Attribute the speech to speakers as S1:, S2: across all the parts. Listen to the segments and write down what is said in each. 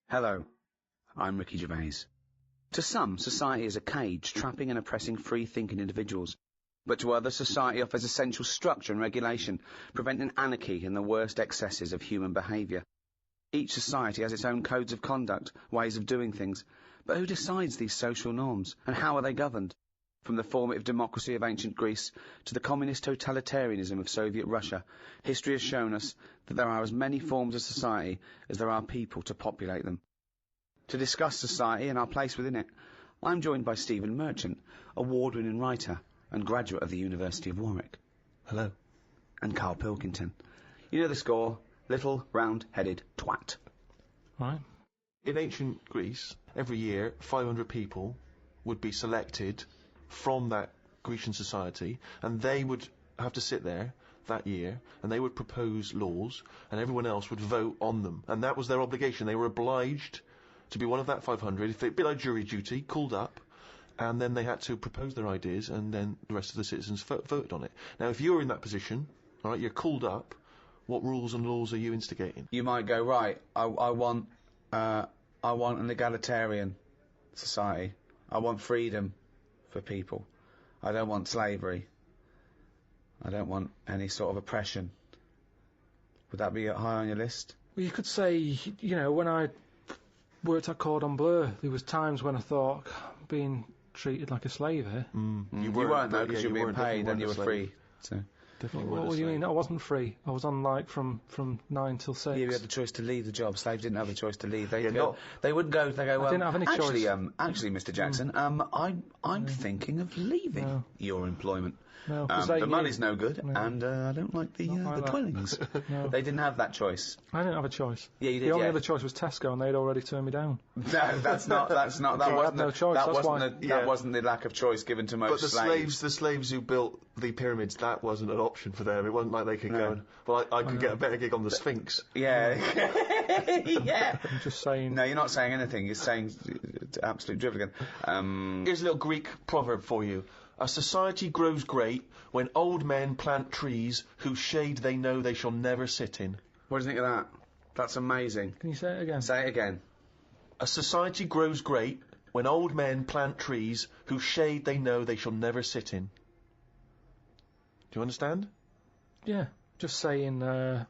S1: Hello, I'm Ricky Gervais. To some, society is a cage trapping and oppressing free-thinking individuals, but to others, society offers essential structure and regulation, preventing anarchy and the worst excesses of human behaviour. Each society has its own codes of conduct, ways of doing things, but who decides these social norms, and how are they governed? From the formative democracy of ancient Greece to the communist totalitarianism of Soviet Russia, history has shown us that there are as many forms of society as there are people to populate them. To discuss society and our place within it, I'm joined by Stephen Merchant, award-winning writer and graduate of the University of Warwick.
S2: Hello.
S1: And Carl Pilkington. You know the score, little round-headed twat.
S2: Right. In ancient Greece, every year 500 people would be selected from that Grecian society, and they would have to sit there that year, and they would propose laws, and everyone else would vote on them. And that was their obligation. They were obliged to be one of that 500, if it'd be like jury duty, called up, and then they had to propose their ideas, and then the rest of the citizens voted on it. Now, if you're in that position, alright, you're called up, what rules and laws are you instigating?
S1: You might go, right, I want an egalitarian society. I want freedom for people. I don't want slavery. I don't want any sort of oppression. Would that be high on your list?
S3: Well, you could say, you know, when I worked at Cordon Bleu, there was times when I thought, being treated like a slave here.
S1: You weren't though, because you were being paid and you were free. So.
S3: What do you mean? I wasn't free. I was on like from 9 till 6.
S1: You had the choice to leave the job. Slaves didn't have a choice to leave. They wouldn't go. They go. Well,
S3: I didn't have any choice.
S1: Actually, Mr. Jackson, I'm thinking of leaving your employment.
S3: No,
S1: the money's no good, and I don't like the dwellings.
S3: No.
S1: They didn't have that choice.
S3: I didn't have a choice.
S1: Yeah, you did.
S3: The only other choice was Tesco, and they'd already turned me down.
S1: No, that's not. That wasn't
S3: no choice.
S1: That wasn't the lack of choice given to most slaves.
S2: But the slaves who built the pyramids, that wasn't an option for them. It wasn't like they could go and, well, I could get a better gig on the Sphinx.
S1: Yeah. Yeah.
S3: I'm just saying.
S1: No, you're not saying anything. You're saying absolute drivel again.
S2: Here's a little Greek proverb for you. A society grows great when old men plant trees whose shade they know they shall never sit in.
S1: What do you think of that? That's amazing.
S3: Can you say it again?
S1: Say it again.
S2: A society grows great when old men plant trees whose shade they know they shall never sit in. Do you understand?
S3: Yeah. Just saying, they're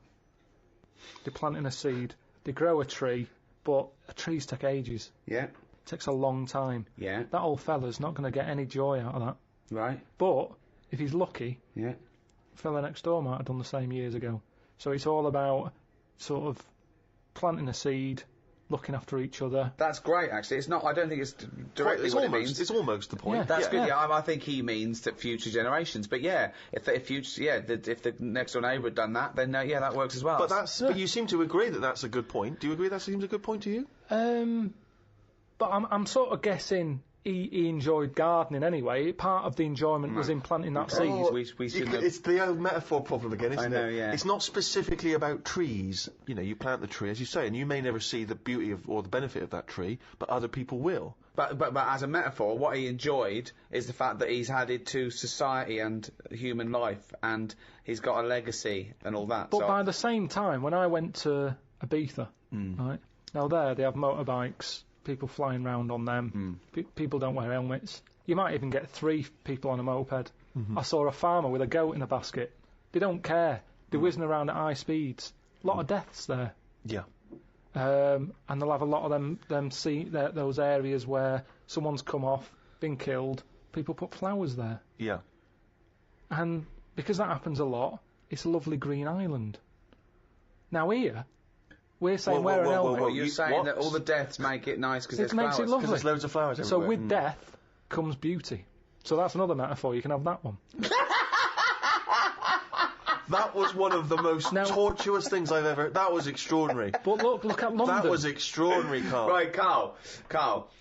S3: planting a seed, they grow a tree, but trees take ages.
S1: Yeah.
S3: It takes a long time.
S1: Yeah.
S3: That old fella's not going to get any joy out of that.
S1: Right.
S3: But, if he's lucky,
S1: yeah,
S3: the fella next door might have done the same years ago. So it's all about, sort of, planting a seed, looking after each other.
S1: That's great, actually. It's not. I don't think it's directly what it means.
S2: It's almost the point.
S3: Yeah.
S1: That's good. Yeah, I think he means that future generations. But yeah, if the next door neighbour had done that, then yeah, that works as well.
S2: But you seem to agree that that's a good point. Do you agree that seems a good point to you?
S3: But I'm sort of guessing he enjoyed gardening anyway. Part of the enjoyment was in planting that seed.
S2: It's the old metaphor problem again, isn't it?
S1: I know, yeah.
S2: It's not specifically about trees. You know, you plant the tree, as you say, and you may never see the beauty of or the benefit of that tree, but other people will.
S1: But as a metaphor, what he enjoyed is the fact that he's added to society and human life, and he's got a legacy and all that.
S3: But by the same time, when I went to Ibiza, right, now there they have motorbikes, people flying round on them, people don't wear helmets. You might even get 3 people on a moped. I saw a farmer with a goat in a basket. They don't care. They're whizzing around at high speeds. A lot of deaths there.
S2: Yeah.
S3: And they'll have a lot of those areas where someone's come off, been killed, people put flowers there.
S2: Yeah.
S3: And because that happens a lot, it's a lovely green island. Now here, we're saying wear an helmet.
S1: You're saying that all the deaths make it nice because there's flowers.
S3: It makes it lovely.
S2: Because there's loads of flowers everywhere.
S3: So with death comes beauty. So that's another metaphor. You can have that one.
S2: That was one of the most tortuous things I've ever... That was extraordinary.
S3: But look at London.
S2: That was extraordinary, Carl.
S1: Right, Carl.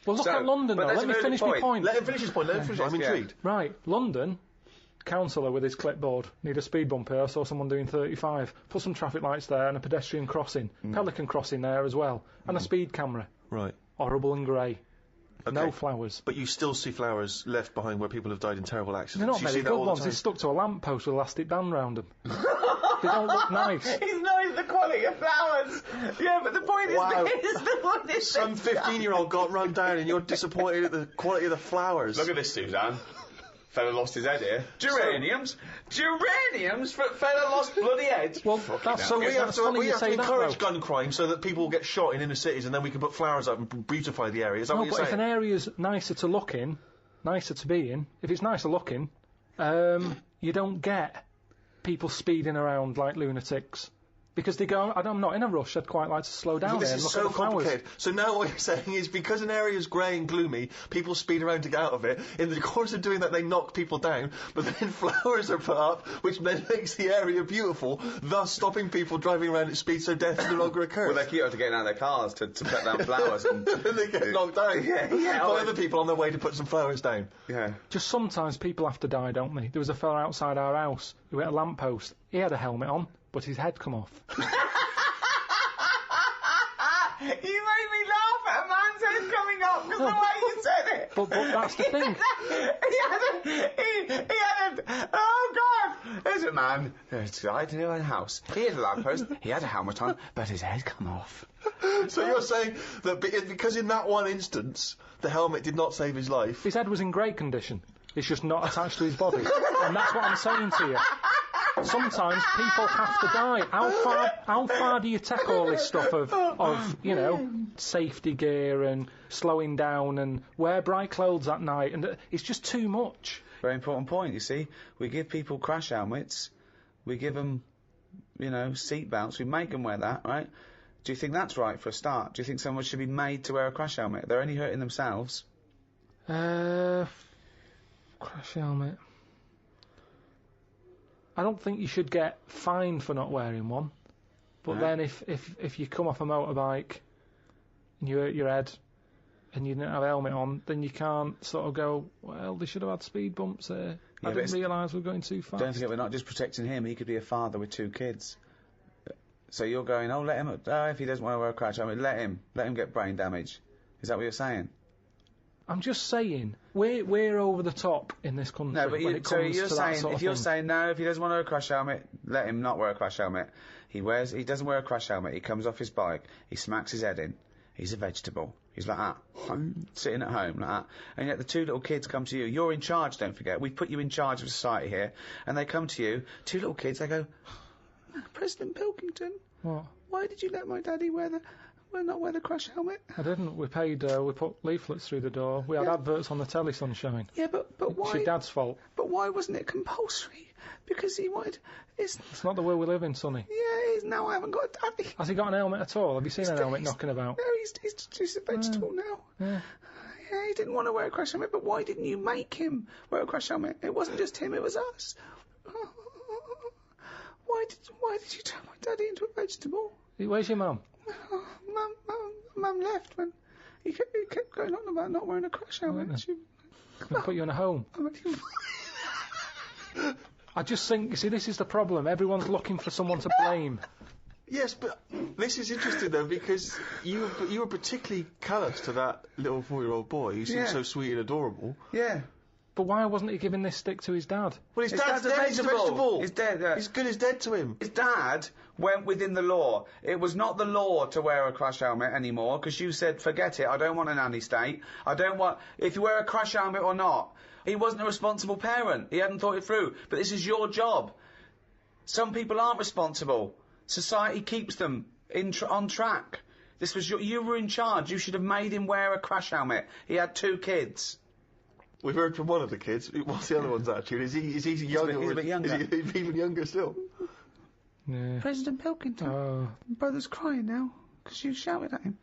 S3: Well, look at London, though. Let me finish my point.
S2: Let him finish his point. I'm intrigued.
S3: Right, London... Councillor with his clipboard, need a speed bump here, I saw someone doing 35. Put some traffic lights there and a pedestrian crossing. Pelican crossing there as well. And a speed camera.
S2: Right.
S3: Horrible and grey. Okay. No flowers.
S2: But you still see flowers left behind where people have died in terrible accidents.
S3: They're not very good ones. They're stuck to a lamppost with elastic band round them. They don't look nice.
S1: He's not the quality of flowers. Yeah, but the point is
S2: Some 15-year-old got run down and you're disappointed at the quality of the flowers.
S1: Look at this, Suzanne. Fella lost his head here. Geraniums? Fella lost bloody head.
S3: Well, that's
S2: So we have to encourage
S3: that,
S2: gun crime so that people will get shot in inner cities and then we can put flowers up and beautify the area. Is that what you're
S3: but
S2: saying?
S3: if an area's nicer to look in, nicer to be in, if it's nicer looking, you don't get people speeding around like lunatics. Because they go, I'm not in a rush, I'd quite like to slow down
S2: This
S3: there and
S2: is
S3: look
S2: so
S3: at the flowers.
S2: complicated. So now what you're saying is because an area is grey and gloomy, people speed around to get out of it. In the course of doing that, they knock people down, but then flowers are put up, which then makes the area beautiful, thus stopping people driving around at speed so death no longer occurs.
S1: Well, they're cute to getting out of their cars to put down flowers. And
S2: they get knocked down.
S1: Yeah.
S2: By other people on their way to put some flowers down.
S1: Yeah.
S3: Just sometimes people have to die, don't they? There was a fella outside our house who hit a lamppost. He had a helmet on, but his head come off.
S1: You made me laugh at a man's head coming up because the way you said it.
S3: But that's the thing.
S1: he had a, oh God! There's a man outside a house. He had a lamppost, he had a helmet on, but his head come off.
S2: So you're saying that because in that one instance, the helmet did not save his life.
S3: His head was in great condition. It's just not attached to his body. And that's what I'm saying to you. Sometimes people have to die. How far do you take all this stuff of safety gear and slowing down and wear bright clothes at night? And it's just too much.
S1: Very important point, you see. We give people crash helmets. We give them, seat belts. We make them wear that, right? Do you think that's right for a start? Do you think someone should be made to wear a crash helmet? They're only hurting themselves.
S3: Crash helmet. I don't think you should get fined for not wearing one. But then if you come off a motorbike and you hurt your head and you didn't have a helmet on, then you can't sort of go, well, they should have had speed bumps there. I didn't realise we were going too fast.
S1: Don't forget, we're not just protecting him. He could be a father with 2 kids. So you're going, let him, if he doesn't want to wear a crash helmet, let him get brain damage. Is that what you're saying?
S3: I'm just saying, we're over the top in this country.
S1: No, but
S3: you're saying,
S1: if you're saying no, if he doesn't want to wear a crash helmet, let him not wear a crash helmet. He doesn't wear a crash helmet. He comes off his bike. He smacks his head in. He's a vegetable. He's like that, sitting at home like that. And yet the 2 little kids come to you. You're in charge. Don't forget. We put you in charge of society here. And they come to you. 2 little kids. They go, President Pilkington.
S3: What?
S1: Why did you let my daddy not wear the crash helmet?
S3: I didn't. We put leaflets through the door. We had adverts on the telly, sunshine.
S1: Yeah, but why?
S3: It's your dad's fault.
S1: But why wasn't it compulsory? Because he wanted...
S3: It's not the world we live in, Sonny.
S1: Yeah, now I haven't got a daddy.
S3: Has he got an helmet at all? Have you seen an helmet knocking about?
S1: No, he's a vegetable now.
S3: Yeah.
S1: Yeah, he didn't want to wear a crash helmet, but why didn't you make him wear a crash helmet? It wasn't just him, it was us. Why did you turn my daddy into a vegetable?
S3: Where's your mum?
S1: Mum left when he kept going on about not wearing a crash helmet.
S3: We'll put you in a home. I just think, you see, this is the problem. Everyone's looking for someone to blame.
S2: Yes, but this is interesting though because you were particularly callous to that little 4-year-old boy who seemed so sweet and adorable.
S1: Yeah.
S3: But why wasn't he giving this stick to his dad?
S2: Well, his dad's dead. He's a vegetable.
S1: He's dead.
S2: He's good as dead to him.
S1: His dad went within the law. It was not the law to wear a crash helmet anymore because you said, forget it, I don't want a nanny state. I don't want... If you wear a crash helmet or not. He wasn't a responsible parent. He hadn't thought it through. But this is your job. Some people aren't responsible. Society keeps them on track. This was you were in charge. You should have made him wear a crash helmet. He had 2 kids.
S2: We've heard from one of the kids. What's the other one's attitude? Is he younger?
S1: He's a bit younger.
S2: Is he even younger still?
S3: Yeah.
S1: President Pilkington.
S3: Oh.
S1: Brother's crying now because you shouted at him.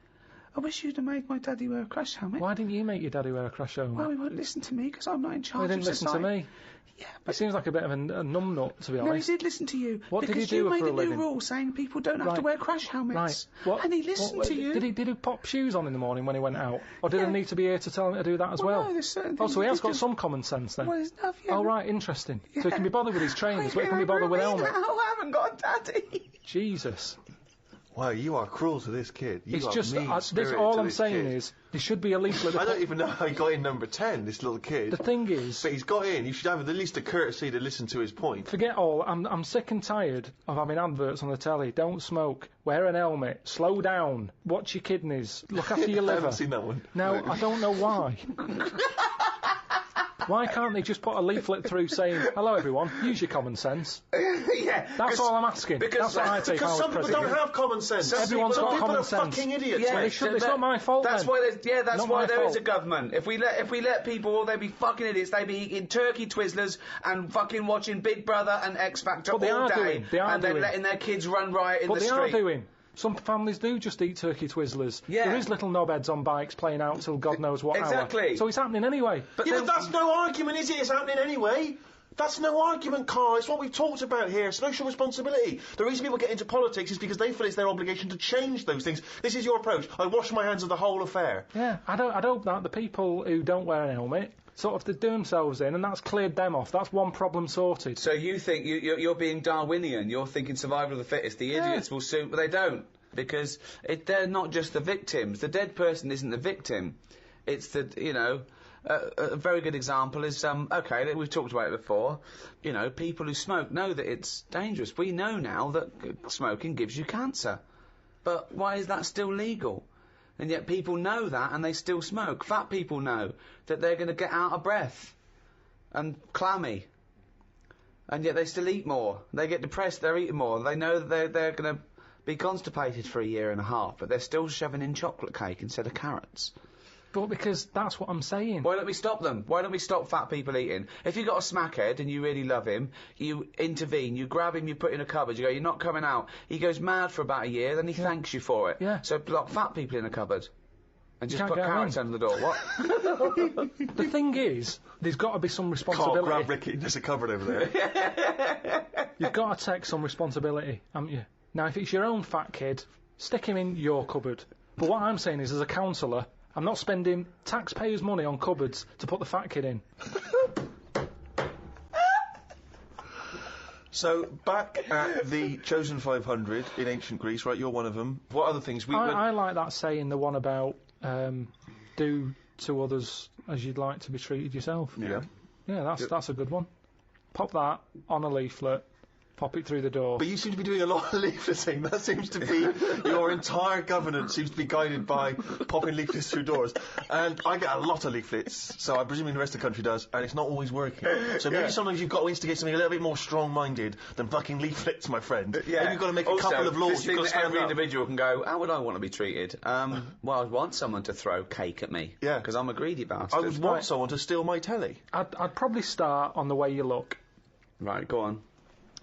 S1: I wish you'd have made my daddy wear a crash helmet.
S3: Why didn't you make your daddy wear a crash helmet?
S1: Well, he won't listen to me because I'm not in charge
S3: He didn't
S1: of
S3: listen
S1: society.
S3: to me.
S1: Yeah,
S3: He seems like a bit of a numbnut, to be honest.
S1: No, he did listen to you.
S3: What did he
S1: because
S3: do
S1: you
S3: for
S1: made
S3: a
S1: a new
S3: living?
S1: rule saying people don't have to wear crash helmets.
S3: Right.
S1: And he listened to you.
S3: Did he pop shoes on in the morning when he went out? Or did I need to be here to tell him to do that as well?
S1: No, there's certain
S3: Oh,
S1: things
S3: so he
S1: that
S3: has got
S1: do.
S3: some common sense then?
S1: Well, there's enough, yeah.
S3: Oh, right, interesting.
S1: Yeah.
S3: So he can be bothered with his trainers, but he can be bothered with helmet.
S1: I haven't got a daddy.
S3: Jesus.
S2: Wow, you are cruel to this kid. You
S3: It's
S2: are
S3: just,
S2: mean-spirited
S3: all
S2: to
S3: I'm
S2: this
S3: saying
S2: kid.
S3: is, there should be a leaflet.
S2: I don't even know how he got in number 10, this little kid.
S3: The thing is,
S2: But he's got in. You should have at least the courtesy to listen to his point.
S3: forget all. I'm sick and tired of having adverts on the telly. Don't smoke. Wear an helmet. Slow down. Watch your kidneys. Look after your
S2: I
S3: liver.
S2: haven't seen that one.
S3: Now, I don't know why. Why can't they just put a leaflet through saying, hello everyone, use your common sense?
S1: Yeah.
S3: That's all I'm asking.
S1: because-
S3: That's what I take
S2: Because
S3: out
S2: some
S3: as
S2: people
S3: president.
S2: don't have common sense.
S3: Everyone's
S2: Some
S3: got
S2: people
S3: common
S2: are
S3: sense.
S2: fucking idiots.
S1: Yeah,
S2: mate.
S3: They should, it's not my fault
S1: That's
S3: then.
S1: why that's
S3: Not
S1: why
S3: my
S1: there is a
S3: fault.
S1: government. If we let people, all they'd be fucking idiots. They'd be eating turkey Twizzlers and fucking watching Big Brother and X Factor
S3: But they
S1: all
S3: are
S1: day,
S3: doing. They are
S1: and then
S3: doing.
S1: letting their kids run riot in
S3: But
S1: the
S3: they
S1: street.
S3: are doing. Some families do just eat turkey Twizzlers.
S1: Yeah.
S3: There is little knobheads on bikes playing out till God knows what
S1: Exactly.
S3: hour. So it's happening anyway.
S1: But
S2: Yeah,
S1: then-
S2: but that's no argument, is it? It's happening anyway. That's no argument, Carl. It's what we've talked about here. Social responsibility. The reason people get into politics is because they feel it's their obligation to change those things. This is your approach. I wash my hands of the whole affair.
S3: Yeah, I'd hope that the people who don't wear an helmet sort of they do themselves in, and that's cleared them off. That's one problem sorted.
S1: So you think you're being Darwinian? You're thinking survival of the fittest. The idiots will soon, but they don't, because they're not just the victims. The dead person isn't the victim. It's the a very good example is okay, we've talked about it before. People who smoke know that it's dangerous. We know now that smoking gives you cancer, but why is that still legal? And yet people know that and they still smoke. Fat people know that they're going to get out of breath and clammy, and yet they still eat more. They get depressed, they're eating more. They know that they're going to be constipated for a year and a half, but they're still shoving in chocolate cake instead of carrots.
S3: But because that's what I'm saying.
S1: Why don't we stop them? Why don't we stop fat people eating? If you've got a smackhead and you really love him, you intervene, you grab him, you put him in a cupboard, you go, you're not coming out. He goes mad for about a year, then he thanks you for it.
S3: Yeah.
S1: So lock fat people in a cupboard. And just
S3: Can't
S1: put
S3: get
S1: carrots
S3: in.
S1: under the door. What?
S3: The thing is, there's got to be some
S2: Carl,
S3: responsibility.
S2: grab Ricky. There's a cupboard over there.
S3: You've got to take some responsibility, haven't you? Now, if it's your own fat kid, stick him in your cupboard. But what I'm saying is, as a counsellor, I'm not spending taxpayers' money on cupboards to put the fat kid in.
S2: So, back at the Chosen 500 in ancient Greece, right, you're one of them. What other things?
S3: I like that saying, the one about do to others as you'd like to be treated yourself.
S2: Yeah.
S3: Yeah, that's a good one. Pop that on a leaflet, pop it through the door.
S2: But you seem to be doing a lot of leafleting. That seems to be your entire governance seems to be guided by popping leaflets through doors. And I get a lot of leaflets, so I'm presuming the rest of the country does, and it's not always working. So maybe sometimes you've got to instigate something a little bit more strong-minded than fucking leaflets, my friend. Maybe you've got to make a couple of laws. You've got to stand
S1: every
S2: up.
S1: individual can go, how would I want to be treated? Well, I'd want someone to throw cake at me.
S2: Yeah.
S1: Because I'm a greedy bastard.
S2: I would want someone to steal my telly.
S3: I'd probably start on the way you look.
S1: Right, go on.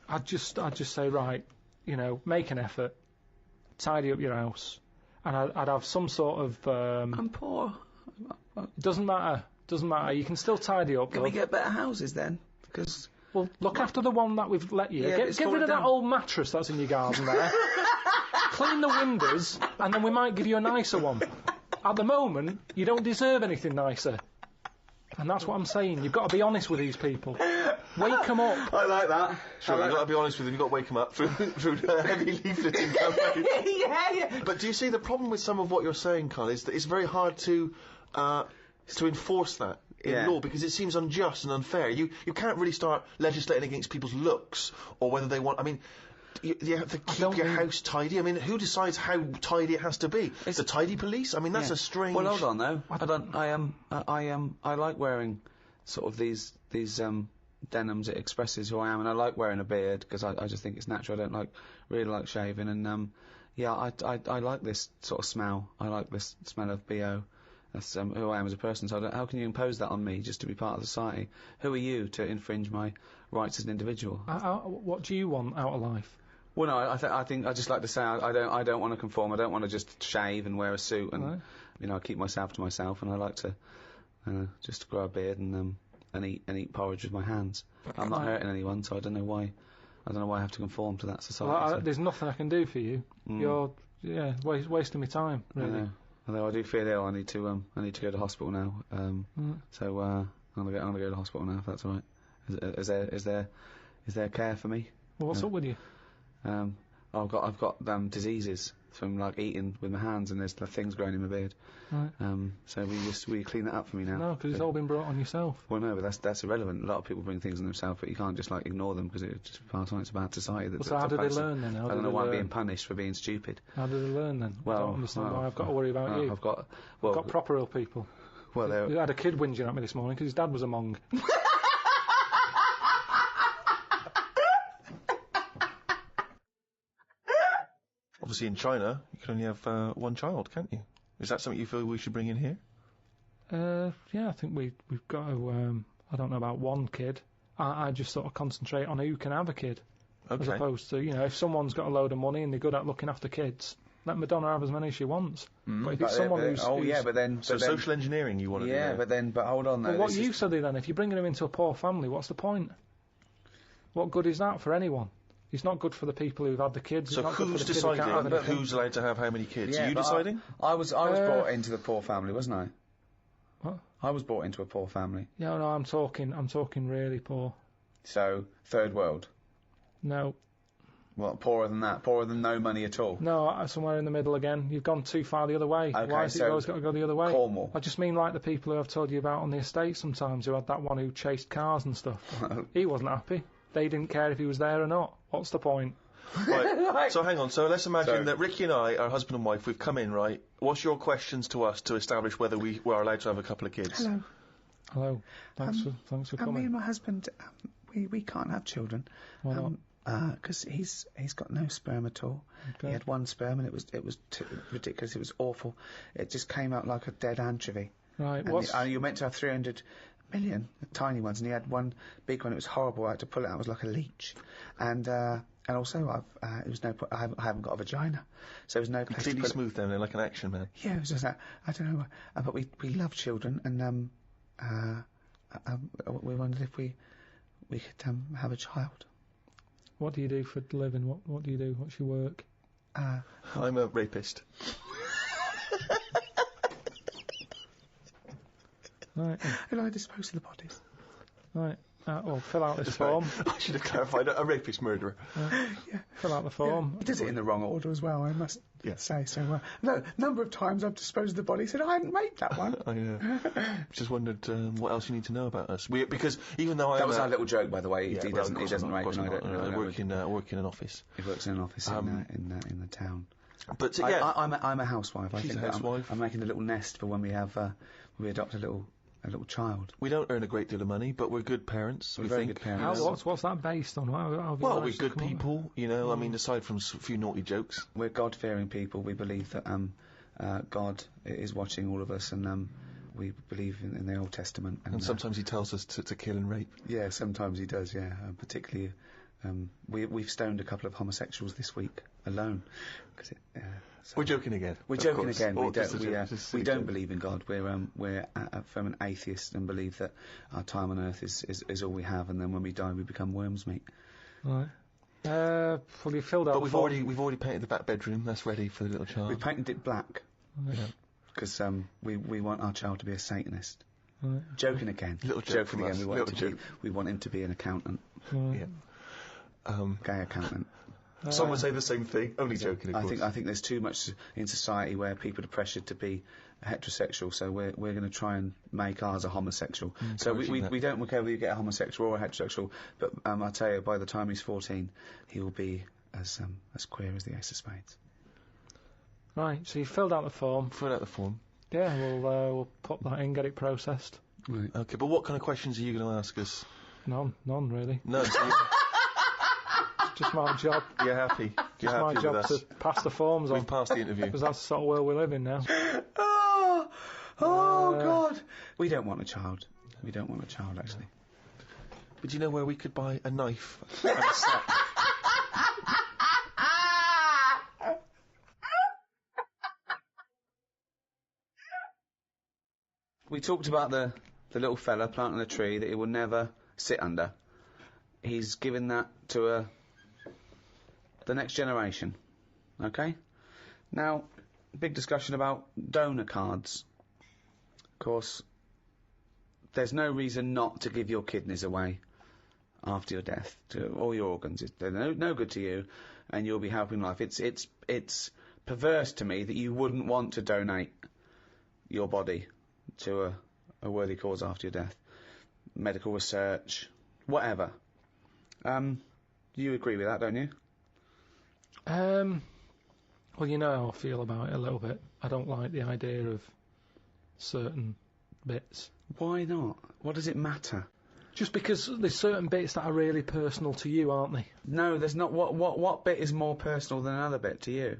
S3: I'd just say, right, make an effort, tidy up your house, and I'd have some sort of.
S1: I'm poor.
S3: Doesn't matter. You can still tidy up.
S1: Can we get better houses then? Because
S3: Well, look after the one that we've let you.
S1: Yeah, but
S3: Get
S1: it's
S3: rid
S1: fallen
S3: of that
S1: down.
S3: old mattress that's in your garden there. Clean the windows, and then we might give you a nicer one. At the moment, you don't deserve anything nicer. And that's what I'm saying. You've got to be honest with these people. Wake them up.
S1: I like that.
S2: Sure, you've got to be honest with them. You've got to wake them up through the heavy leafleting campaign.
S1: yeah.
S2: But do you see the problem with some of what you're saying, Carl, is that it's very hard to enforce that in
S1: Yeah.
S2: law because it seems unjust and unfair. You can't really start legislating against people's looks or whether they want. I mean, you have to keep your house tidy. I mean, who decides how tidy it has to be? It's the tidy police. I mean, that's a strange.
S1: Well, hold on though. I like wearing sort of these denims. It expresses who I am, and I like wearing a beard because I just think it's natural. I don't really like shaving, and I like this sort of smell. I like this smell of BO. That's who I am as a person. So how can you impose that on me just to be part of society? Who are you to infringe my rights as an individual?
S3: What do you want out of life?
S1: Well, no, I think I just like to say I don't want to conform. I don't want to just shave and wear a suit and I keep myself to myself, and I like to just grow a beard and eat porridge with my hands. I'm not hurting anyone, so I don't know why I have to conform to that society.
S3: Well, there's nothing I can do for you. You're wasting my time, really.
S1: Although I do feel ill, I need to go to hospital now. So I'm gonna go to the hospital now if that's all right. Is there care for me?
S3: Well, what's up with you?
S1: I've got diseases. from like eating with my hands, and there's like, things growing in my beard.
S3: Right.
S1: So we clean that up for me now.
S3: No, because it's all been brought on yourself.
S1: Well, no, but that's irrelevant. A lot of people bring things on themselves, but you can't just like ignore them because it's just part on. It's a bad society.
S3: So how did they learn then?
S1: I don't know why I'm being punished for being stupid.
S3: How did they learn then? I don't understand why I've got to worry about you.
S1: I've got
S3: proper ill people.
S1: Well,
S3: I had a kid whinging at me this morning because his dad was a Hmong.
S2: Obviously, in China, you can only have one child, can't you? Is that something you feel we should bring in here?
S3: Yeah, I think we've got to. I don't know about one kid. I just sort of concentrate on who can have a kid, as opposed to if someone's got a load of money and they're good at looking after kids, let Madonna have as many as she wants. But if it's someone who's
S2: social engineering you want to do.
S1: Yeah, but hold on.
S3: Well, what use are they then? If you're bringing them into a poor family, what's the point? What good is that for anyone? It's not good for the people who've had the kids.
S2: So who's deciding who's allowed to have how many kids?
S1: Yeah,
S2: are you deciding?
S1: I was brought into the poor family, wasn't I?
S3: What?
S1: I was brought into a poor family.
S3: Yeah, no, I'm talking really poor.
S1: So, third world?
S3: No.
S1: Well, poorer than that? Poorer than no money at all?
S3: No, somewhere in the middle again. You've gone too far the other way.
S1: Okay,
S3: why has it always got to go the other way?
S1: Cornwall.
S3: I just mean like the people who I've told you about on the estate sometimes, who had that one who chased cars and stuff. He wasn't happy. They didn't care if he was there or not. What's the point?
S2: Right. So hang on. So let's imagine that Ricky and I are husband and wife. We've come in, right? What's your questions to us to establish whether we are allowed to have a couple of kids?
S3: Hello. Thanks for coming.
S4: Me and my husband, we can't have children.
S3: Why not?
S4: Because he's got no sperm at all.
S3: Okay.
S4: He had one sperm and it was ridiculous. It was awful. It just came out like a dead anchovy.
S3: Right.
S4: And you're meant to have 300 million tiny ones, and he had one big one. It was horrible. I had to pull it out. It was like a leech, and also it was no. I haven't got a vagina, so there was no place
S2: completely
S4: to put
S2: smooth down there like an action man.
S4: Yeah, it was just I don't know, but we love children, and we wondered if we could have a child.
S3: What do you do for a living? What do you do? What's your work?
S2: I'm a rapist.
S3: Right.
S4: And I dispose of the bodies.
S3: Right. Well, fill out this form.
S2: I should have clarified. A rapist murderer.
S4: Yeah.
S3: Fill out the form.
S4: He does it in the wrong order as well, I must say. So, no, number of times I've disposed of the body. He said, I hadn't made that one.
S2: I know. Just wondered what else you need to know about us. Because even though
S1: that was our little joke, by the way. He doesn't rape, and
S2: I work in an office.
S1: He works in an office in the town.
S2: But
S1: I'm a housewife.
S2: She's a housewife.
S1: I'm making a little nest for when we have we adopt a little child.
S2: We don't earn a great deal of money, but we're good parents.
S1: We're very good parents.
S3: What's that based on?
S2: Well, we're good people, I mean, aside from a few naughty jokes.
S1: We're God-fearing people. We believe that God is watching all of us, and we believe in the Old Testament.
S2: And sometimes he tells us to kill and rape.
S1: Yeah, sometimes he does, yeah. Particularly, we've stoned a couple of homosexuals this week alone.
S2: We're joking again.
S1: We're joking again. We don't believe in God. We're from an atheist and believe that our time on earth is all we have, and then when we die we become worms, mate.
S3: Right. Well, you filled out.
S2: But we've already painted the back bedroom. That's ready for the little child.
S1: We painted it black. Because we want our child to be a Satanist.
S3: Right.
S1: Joking again.
S2: Joking again.
S1: We want him to be an accountant.
S3: Right.
S2: Yeah.
S1: Gay accountant.
S2: Some would say the same thing, only joking, of course.
S1: I think there's too much in society where people are pressured to be heterosexual, so we're going to try and make ours a homosexual. So we don't care whether you get a homosexual or a heterosexual, but I tell you, by the time he's 14, he will be as queer as the Ace of Spades.
S3: Right, so you filled out the form. Yeah, we'll put that in, get it processed.
S1: Right.
S2: Okay, but what kind of questions are you going to ask us?
S3: None really.
S2: No.
S3: Just my job.
S2: You're happy. You're happy
S3: my job
S2: with us.
S3: to pass the forms on.
S2: We've passed the interview.
S3: Because that's the sort of world we live in now.
S1: God. We don't want a child. We don't want a child, actually.
S2: But do you know where we could buy a knife and a sack?
S1: We talked about the little fella planting a tree that he will never sit under. He's given that to the next generation. Okay? Now, big discussion about donor cards. Of course, there's no reason not to give your kidneys away after your death, to all your organs. They're no good to you, and you'll be helping life. It's perverse to me that you wouldn't want to donate your body to a worthy cause after your death. Medical research, whatever. You agree with that, don't you?
S3: Well, you know how I feel about it a little bit. I don't like the idea of certain bits.
S1: Why not? What does it matter?
S3: Just because there's certain bits that are really personal to you, aren't they?
S1: No, there's not. What bit is more personal than another bit to you?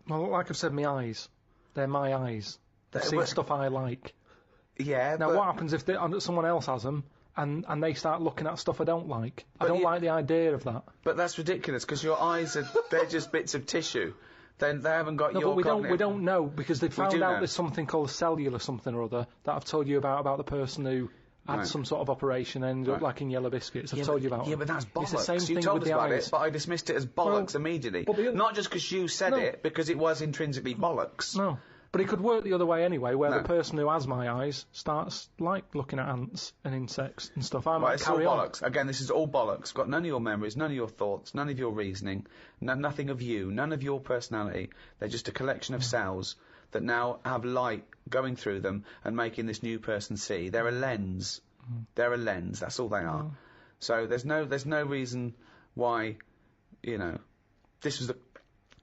S3: Well, like I've said, my eyes. They're my eyes. I've seen stuff I like.
S1: Yeah,
S3: Now, what happens if someone else has them and they start looking at stuff I don't like? I don't like the idea of that.
S1: But that's ridiculous, because your eyes they're just bits of tissue. Then they haven't got
S3: No,
S1: your
S3: but we don't know, because they found out
S1: know.
S3: there's something called cellular something or other that I've told you about the person who had
S1: Right.
S3: some sort of operation and ended up like in Yellow Biscuits. I've told you about
S1: Yeah,
S3: it.
S1: but that's bollocks.
S3: It's the same
S1: you
S3: thing
S1: told
S3: with
S1: us
S3: the
S1: about
S3: eyes.
S1: it, but I dismissed it as bollocks immediately.
S3: but
S1: Not just because you said it, because it was intrinsically bollocks.
S3: No. But it could work the other way anyway, where the person who has my eyes starts, like, looking at ants and insects and stuff. I might
S1: It's all
S3: carry on.
S1: bollocks. Again, this is all bollocks. Got none of your memories, none of your thoughts, none of your reasoning, nothing of you, none of your personality. They're just a collection of cells that now have light going through them and making this new person see. They're a lens. They're a lens. That's all they are. So there's no reason why, this was the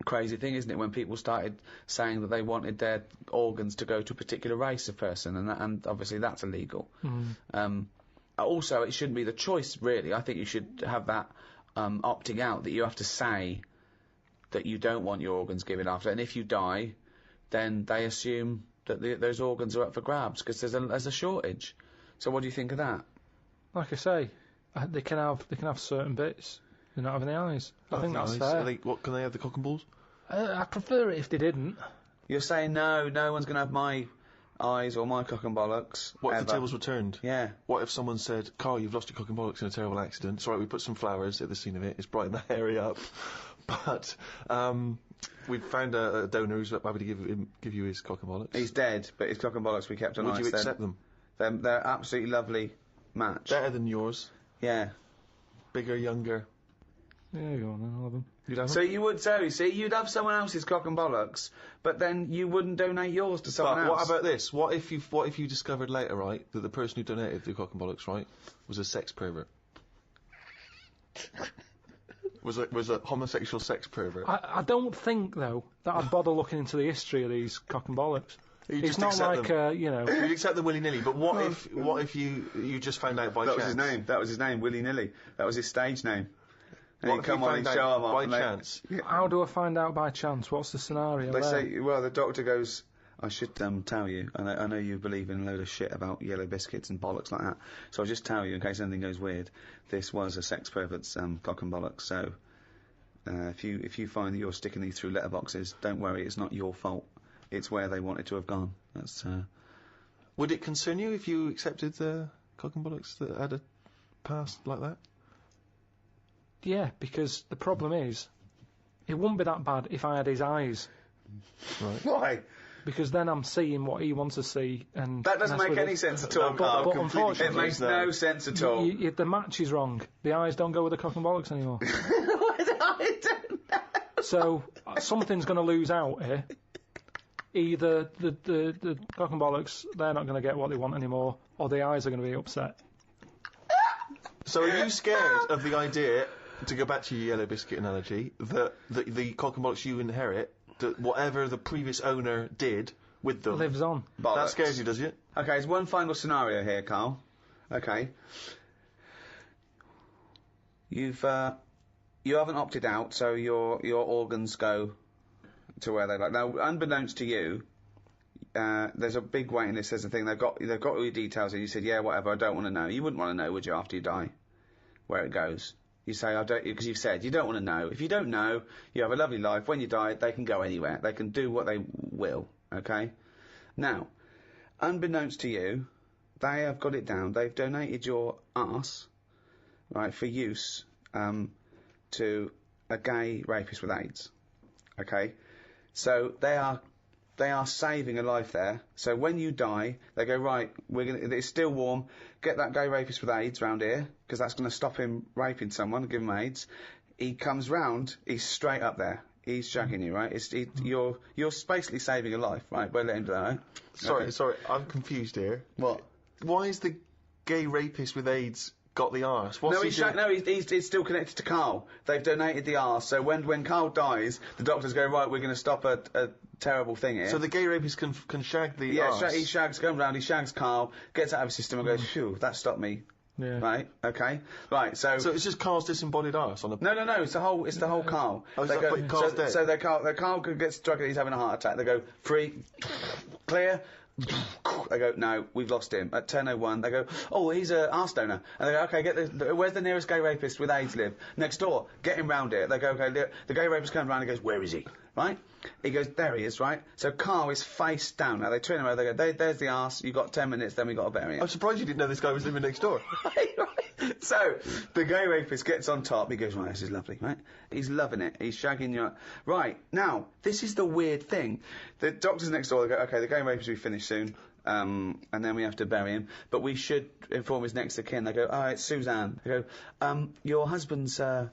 S1: crazy thing, isn't it, when people started saying that they wanted their organs to go to a particular race of person, and obviously that's illegal. Also, it shouldn't be the choice, really. I think you should have that opting out, that you have to say that you don't want your organs given after, and if you die, then they assume that those organs are up for grabs, because there's a shortage. So what do you think of that?
S3: Like I say, they can have certain bits. They're not having the eyes. I think that's fair.
S2: Can they have the cock and balls?
S3: I'd prefer it if they didn't.
S1: You're saying no one's going to have my eyes or my cock and bollocks.
S2: What if the tables were turned?
S1: Yeah.
S2: What if someone said, Carl, you've lost your cock and bollocks in a terrible accident. It's all right, we put some flowers at the scene of it. It's brightened the area up. But we found a donor who's happy to give you his cock and bollocks.
S1: He's dead, but his cock and bollocks we kept on ice.
S2: Would you accept them?
S1: They're absolutely lovely match.
S2: Better than yours.
S1: Yeah.
S2: Bigger, younger.
S3: Yeah, go on then, I'll have them.
S2: You'd have
S1: So
S2: them?
S1: you would, see, you'd have someone else's cock and bollocks, but then you wouldn't donate yours to someone else.
S2: What about this? What if you discovered later, right, that the person who donated the cock and bollocks, right, was a sex pervert? was a homosexual sex pervert?
S3: I don't think, though, that I'd bother looking into the history of these cock and bollocks. It's not like,
S2: You'd accept them willy-nilly, but what if you just found out by chance?
S1: That was his name, willy-nilly. That was his stage name. And
S2: What
S1: he'd
S2: if
S1: come
S2: you
S1: on and
S2: found
S1: show
S2: out
S1: him
S2: by
S1: off.
S2: chance?
S3: How do I find out by chance? What's the scenario
S1: They
S3: there?
S1: say, well, the doctor goes, I should tell you, I know you believe in a load of shit about Yellow Biscuits and bollocks like that, so I'll just tell you, in case anything goes weird, this was a sex pervert's cock and bollocks, so if you find that you're sticking these through letterboxes, don't worry, it's not your fault. It's where they wanted to have gone. That's.
S2: Would it concern you if you accepted the cock and bollocks that had a past like that?
S3: Yeah, because the problem is, it wouldn't be that bad if I had his eyes.
S2: Right.
S1: Why?
S3: Because then I'm seeing what he wants to see, and
S1: That doesn't
S3: mess
S1: make
S3: with
S1: any
S3: it.
S1: sense at all,
S3: But
S1: Carl.
S3: unfortunately,
S1: It makes no sense at all.
S3: The match is wrong. The eyes don't go with the cock and bollocks anymore.
S1: I don't know.
S3: So something's going to lose out here. Either the cock and bollocks, they're not going to get what they want anymore, or the eyes are going to be upset.
S2: So are you scared of the idea, to go back to your Yellow Biscuit analogy, that the cock and bollocks you inherit, that whatever the previous owner did with them
S3: Lives on.
S1: Bollocks.
S2: that scares you, does it?
S1: Okay, there's one final scenario here, Carl. Okay. You haven't opted out, so your organs go to where they like. Now, unbeknownst to you, there's a big waiting list. There's a thing. They've got all your details, and you said, yeah, whatever. I don't want to know. You wouldn't want to know, would you, after you die, where it goes? You say, I don't, because you've said you don't want to know. If you don't know, you have a lovely life. When you die, they can go anywhere. They can do what they will. Okay. Now, unbeknownst to you, they have got it down. They've donated your arse, right, for use to a gay rapist with AIDS. Okay. So they are saving a life there. So when you die, they go, right, it's still warm, get that gay rapist with AIDS round here, because that's going to stop him raping someone and give him AIDS. He comes round, he's straight up there. He's shagging you, right? You're basically saving a life, right? By letting him do that, right?
S2: Sorry, I'm confused here.
S1: What?
S2: Why is the gay rapist with AIDS got the arse? What's he doing?
S1: He's still connected to Carl. They've donated the arse, so when Carl dies, the doctors go, right, we're going to stop a terrible thing here.
S2: So the gay rapist can shag the arse?
S1: Yeah, he shags, goes round, he shags Carl, gets out of his system and goes, phew, that stopped me.
S3: Yeah.
S1: Right, okay. Right, so
S2: it's just Carl's disembodied arse on a...
S1: No, it's the whole Carl.
S2: Oh, Carl's dead?
S1: So Carl gets struck and he's having a heart attack. They go, free, clear. They go, no, we've lost him. At 10:01, they go, oh, he's a arse donor. And they go, okay, where's the nearest gay rapist with AIDS live? Next door. Get him round here. They go, okay, the gay rapist comes round and goes, where is he? Right? He goes, there he is, right? So Carl is face down. Now they turn him over, they go, there's the arse, you've got 10 minutes, then we've got to bury him.
S2: I'm surprised you didn't know this guy was living next door.
S1: Right. So, the gay rapist gets on top, he goes, right, this is lovely, right? He's loving it, he's shagging you. Right, now, this is the weird thing. The doctors next door, they go, okay, the gay rapist will be finished soon, and then we have to bury him, but we should inform his next of kin. They go, oh, it's Suzanne. They go, your husband's, dead,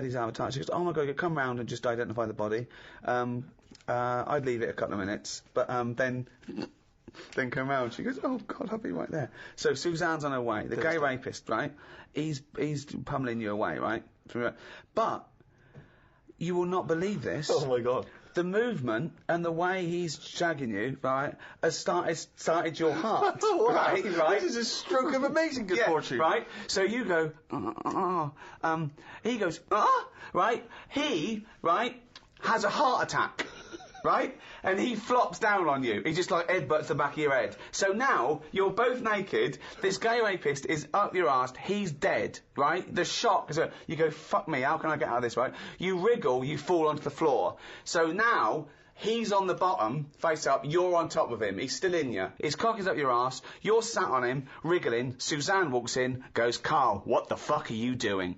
S1: he's out of touch. She goes, oh my God, come round and just identify the body. I'd leave it a couple of minutes, but then come round. She goes, oh God, I'll be right there. So Suzanne's on her way. The gay rapist, right? He's pummeling you away, right? But you will not believe this.
S2: Oh my God.
S1: The movement and the way he's shagging you, right, has started your heart.
S2: Wow.
S1: Right?
S2: This is a stroke of amazing good fortune.
S1: Right? So you go, he goes, right? He, right, has a heart attack. Right? And he flops down on you. He just like headbutts the back of your head. So now, you're both naked, this gay rapist is up your arse, he's dead, right? The shock is you go, fuck me, how can I get out of this, right? You wriggle, you fall onto the floor. So now, he's on the bottom, face up, you're on top of him, he's still in you. His cock is up your arse, you're sat on him, wriggling, Suzanne walks in, goes, Carl, what the fuck are you doing?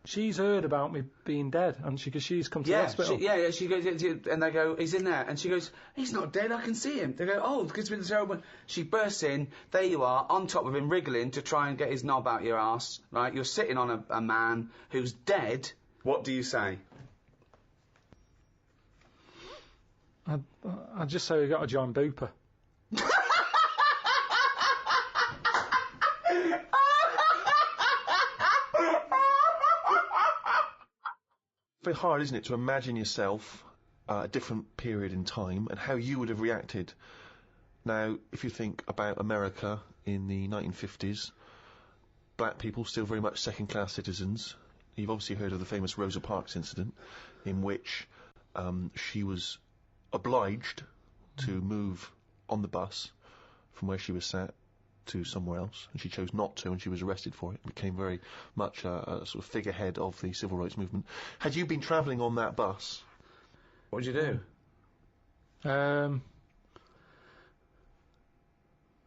S3: She's heard about me being dead, and because she's come to the hospital.
S1: She goes, and they go, he's in there, and she goes, he's not dead, I can see him. They go, oh, it's been terrible. She bursts in, there you are, on top of him, wriggling to try and get his knob out your ass, right? You're sitting on a man who's dead. What do you say?
S3: I'd just say we got to join Booper.
S2: Very hard, isn't it, to imagine yourself at a different period in time and how you would have reacted. Now, if you think about America in the 1950s, black people still very much second-class citizens. You've obviously heard of the famous Rosa Parks incident, in which she was obliged to move on the bus from where she was sat to somewhere else, and she chose not to, and she was arrested for it. It became very much a sort of figurehead of the civil rights movement. Had you been travelling on that bus,
S1: what would you do?
S3: And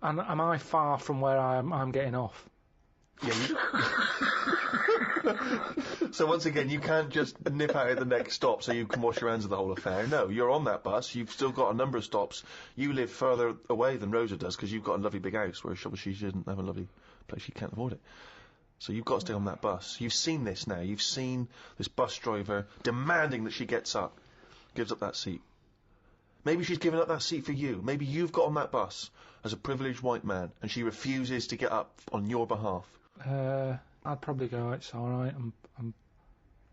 S3: am I far from where I'm getting off?
S2: Yeah. So once again, you can't just nip out at the next stop so you can wash your hands of the whole affair. No, you're on that bus. You've still got a number of stops. You live further away than Rosa does because you've got a lovely big house, whereas she doesn't have a lovely place. She can't afford it. So you've got to stay on that bus. You've seen this now. You've seen this bus driver demanding that she gets up, gives up that seat. Maybe she's given up that seat for you. Maybe you've got on that bus as a privileged white man and she refuses to get up on your behalf.
S3: I'd probably go, it's alright, I'm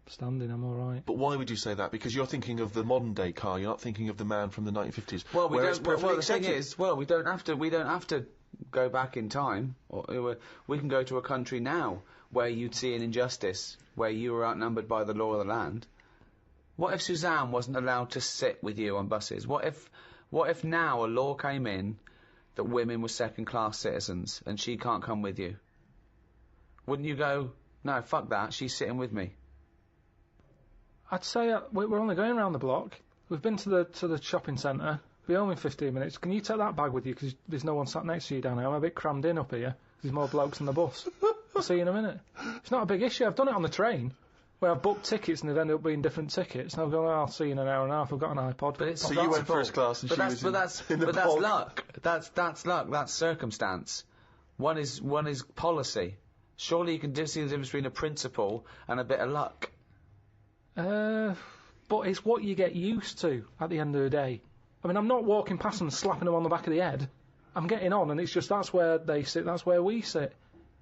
S3: standing, I'm alright.
S2: But why would you say that? Because you're thinking of the modern day car, you're not thinking of the man from the 1950s.
S1: Well, the thing is, we don't have to go back in time. We can go to a country now where you'd see an injustice, where you were outnumbered by the law of the land. What if Suzanne wasn't allowed to sit with you on buses? What if now a law came in that women were second-class citizens and she can't come with you? Wouldn't you go, no, fuck that, she's sitting with me?
S3: I'd say we're only going around the block. We've been to the shopping centre. Be home in 15 minutes. Can you take that bag with you? Because there's no one sat next to you down here. I'm a bit crammed in up here. There's more blokes on the bus. I'll see you in a minute. It's not a big issue. I've done it on the train, where I've booked tickets and they've ended up being different tickets. And I've gone, I'll see you in an hour and a half. I've got an iPod.
S1: But
S2: so you went first class and she was in the
S1: that's luck. That's luck. That's circumstance. One is policy. Surely you can see the difference between a principle and a bit of luck.
S3: But it's what you get used to at the end of the day. I mean, I'm not walking past them and slapping them on the back of the head. I'm getting on, and it's just that's where they sit, that's where we sit.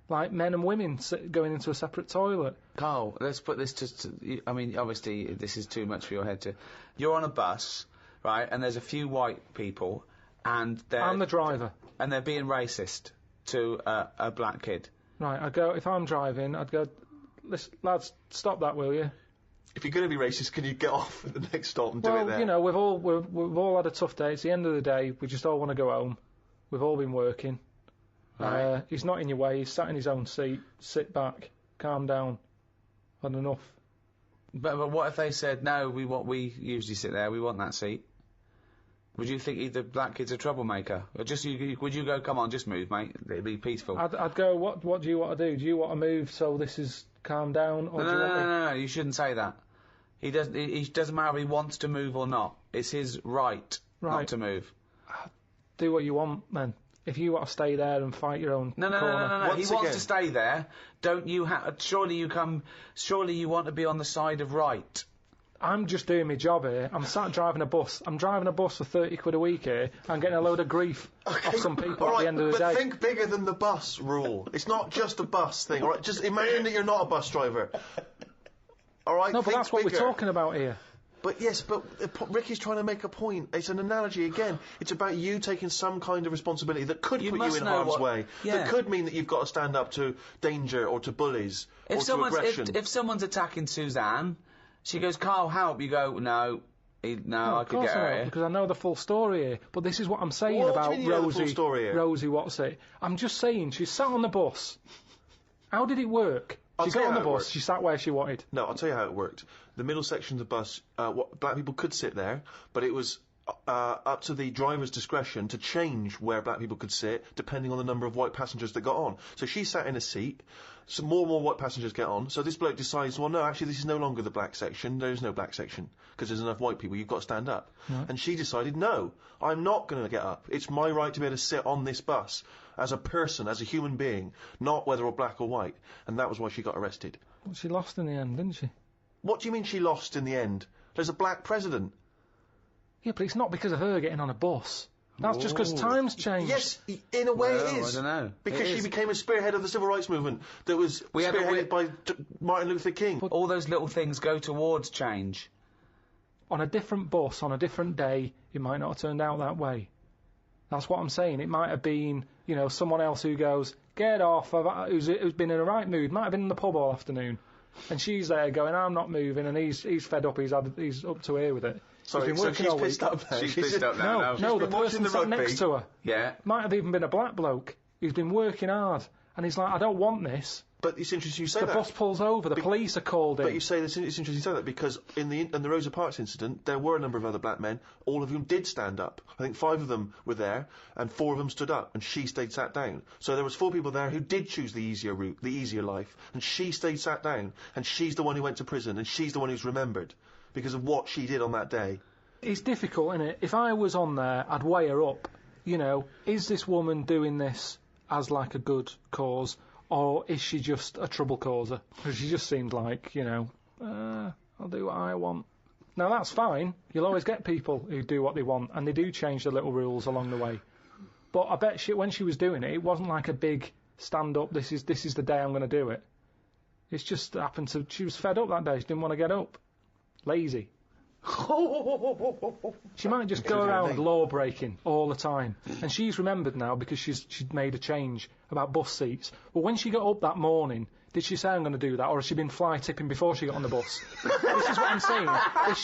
S3: Like men and women going into a separate toilet.
S1: Carl, let's put this I mean, obviously, this is too much for your head to... You're on a bus, right, and there's a few white people, and they're...
S3: I'm the driver.
S1: And they're being racist to a black kid.
S3: Right, I'd go, if I'm driving, I'd go, listen, lads, stop that, will you?
S2: If you're going to be racist, can you get off at the next stop and do it there?
S3: Well, you know, we've all had a tough day. It's the end of the day. We just all want to go home. We've all been working.
S1: Right.
S3: He's not in your way. He's sat in his own seat. Sit back. Calm down. Had enough.
S1: But what if they said, no, we usually sit there, we want that seat? Would you think the black kid's a troublemaker? Or would you go, come on, just move, mate, it'd be peaceful?
S3: I'd go, what do you want to do? Do you want to move so this is calm down? Or
S1: No, you shouldn't say that. He doesn't matter if he wants to move or not. It's his right not to move.
S3: Do what you want, then. If you want to stay there and fight your own corner.
S1: No. He wants to stay there. Don't you surely you want to be on the side of right.
S3: I'm just doing my job here. I'm sat driving a bus. I'm driving a bus for 30 quid a week here. I'm getting a load of grief off some people at the end of the day.
S2: But think bigger than the bus rule. It's not just a bus thing, alright? Just imagine that you're not a bus driver. Alright?
S3: No, but that's what we're talking about here.
S2: But yes, but Ricky's trying to make a point. It's an analogy again. It's about you taking some kind of responsibility that could put you in harm's way. Yeah. That could mean that you've got to stand up to danger or to bullies or to aggression.
S1: If someone's attacking Suzanne, she goes, "Carl, help!" You go, "No, I could get her here."
S3: Because I know the full story here. But this is what I'm saying about Rosie. What's it? I'm just saying she sat on the bus. How did it work? She got on the bus, she sat where she wanted.
S2: No, I'll tell you how it worked. The middle section of the bus, black people could sit there, but it was up to the driver's discretion to change where black people could sit, depending on the number of white passengers that got on. So she sat in a seat, some more and more white passengers get on, so this bloke decides, well, no, actually, this is no longer the black section, there's no black section, because there's enough white people, you've got to stand up. Right. And she decided, no, I'm not going to get up. It's my right to be able to sit on this bus. As a person, as a human being, not whether or black or white. And that was why she got arrested.
S3: Well, she lost in the end, didn't she?
S2: What do you mean she lost in the end? There's a black president.
S3: Yeah, but it's not because of her getting on a bus. That's just because times changed.
S2: Yes, in a way it is.
S1: I don't know.
S2: Because she became a spearhead of the civil rights movement that was spearheaded by Martin Luther King.
S1: But all those little things go towards change.
S3: On a different bus, on a different day, it might not have turned out that way. That's what I'm saying. It might have been, you know, someone else who goes, get off, who's been in a right mood, might have been in the pub all afternoon. And she's there going, I'm not moving, and he's fed up, he's up to here with it.
S2: Sorry,
S3: he's been working all week.
S2: Pissed up there.
S1: She's pissed up now.
S3: No, the person sat next to her.
S1: Yeah.
S3: Might have even been a black bloke. He's been working hard. And he's like, I don't want this.
S2: But it's interesting you say that.
S3: The bus pulls over, the police are called in.
S2: But you say it's interesting you say that because in the Rosa Parks incident, there were a number of other black men, all of whom did stand up. I think 5 of them were there, and 4 of them stood up, and she stayed sat down. So there was 4 people there who did choose the easier route, the easier life, and she stayed sat down, and she's the one who went to prison, and she's the one who's remembered because of what she did on that day.
S3: It's difficult, isn't it? If I was on there, I'd weigh her up. You know, is this woman doing this as like a good cause? Or is she just a trouble causer? Because she just seemed like, you know, I'll do what I want. Now, that's fine. You'll always get people who do what they want, and they do change the little rules along the way. But I bet when she was doing it, it wasn't like a big stand-up, this is the day I'm going to do it. It's just happened to... She was fed up that day. She didn't want to get up. Lazy. She might just go around law-breaking all the time. And she's remembered now because she'd made a change about bus seats. Well, when she got up that morning, did she say, I'm going to do that? Or has she been fly-tipping before she got on the bus? This is what I'm saying. Is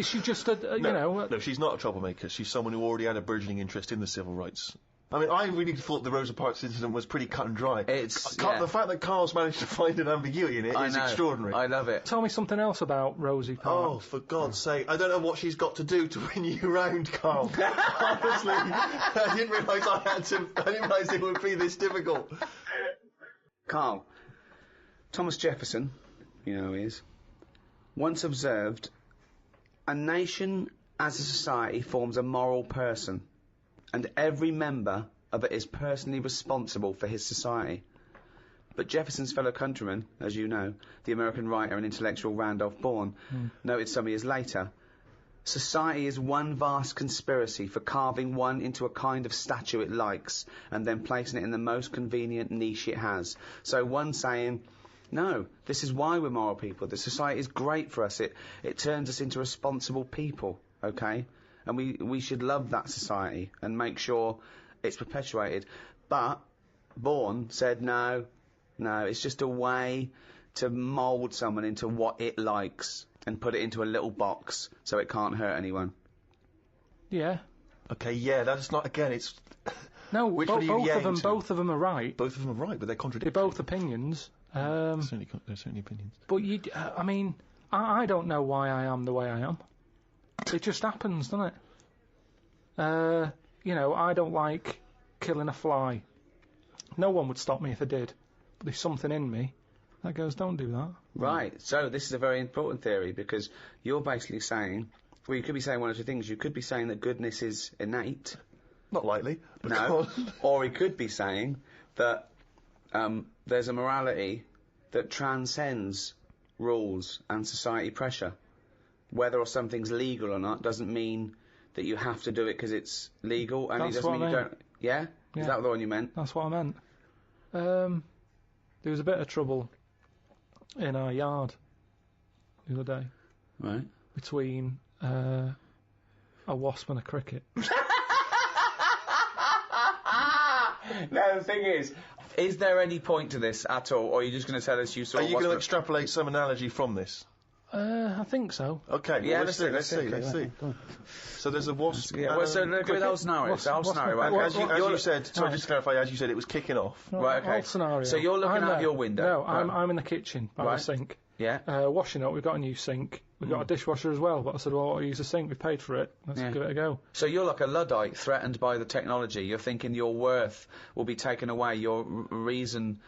S3: she just you know...
S2: No, she's not a troublemaker. She's someone who already had a burgeoning interest in the civil rights. I mean, I really thought the Rosa Parks incident was pretty cut and dry. The fact that Carl's managed to find an ambiguity in it is extraordinary.
S1: I love it.
S3: Tell me something else about Rosie Parks.
S2: Oh, for God's sake. I don't know what she's got to do to win you round, Carl. Honestly, I didn't realise it would be this difficult.
S1: Carl, Thomas Jefferson, you know who he is, once observed, a nation as a society forms a moral person, and every member of it is personally responsible for his society. But Jefferson's fellow countryman, as you know, the American writer and intellectual Randolph Bourne, noted some years later, society is one vast conspiracy for carving one into a kind of statue it likes and then placing it in the most convenient niche it has. So one saying, no, this is why we're moral people. The society is great for us. It turns us into responsible people, okay? And we should love that society and make sure it's perpetuated. But Bourne said, no, it's just a way to mould someone into what it likes and put it into a little box so it can't hurt anyone.
S3: Yeah.
S2: Okay, yeah, that's not, again, it's...
S3: No,
S2: Which
S3: both
S2: of
S3: of them are right.
S2: Both of them are right, but they're contradictory.
S3: They're both opinions.
S2: They're certainly opinions.
S3: But I mean, I don't know why I am the way I am. It just happens, doesn't it? You know, I don't like killing a fly. No one would stop me if I did. But there's something in me that goes, don't do that.
S1: Right, so this is a very important theory because you're basically saying, well, you could be saying one of two things. You could be saying that goodness is innate.
S2: Not likely. But
S1: No. Or he could be saying that there's a morality that transcends rules and society pressure. Whether or something's legal or not doesn't mean that you have to do it because it's legal, and
S3: That's
S1: it doesn't
S3: what
S1: mean
S3: I
S1: you
S3: meant.
S1: don't... Yeah?
S3: Yeah.
S1: Is that the one you meant?
S3: That's what I meant. There was a bit of trouble in our yard the other day
S1: Right.
S3: between a wasp and a cricket.
S1: No, the thing is there any point to this at all, or are you just going to tell us you saw...
S2: Are you going to extrapolate some analogy from this?
S3: I think so.
S2: Okay,
S1: Yeah,
S2: well,
S1: let's
S2: see. So there's a wasp...
S1: Yeah, well, so look at the whole scenario.
S3: What's-
S1: The whole
S3: what's
S1: scenario,
S3: the-
S1: right?
S3: what-
S2: As you said, sorry,
S3: Right.
S2: just to clarify, as you said, it was kicking off.
S3: No,
S1: Right, okay.
S3: old scenario.
S1: So you're looking
S3: I'm
S1: out
S3: there.
S1: your window.
S3: No,
S1: Right.
S3: I'm in the kitchen by
S1: Right.
S3: the sink.
S1: Yeah.
S3: Washing up, we've got a new sink. We've got a dishwasher as well, but I said, well, I'll use a sink, we've paid for it. Let's
S1: Yeah.
S3: give it a go.
S1: So you're like a Luddite threatened by the technology. You're thinking your worth will be taken away, your reason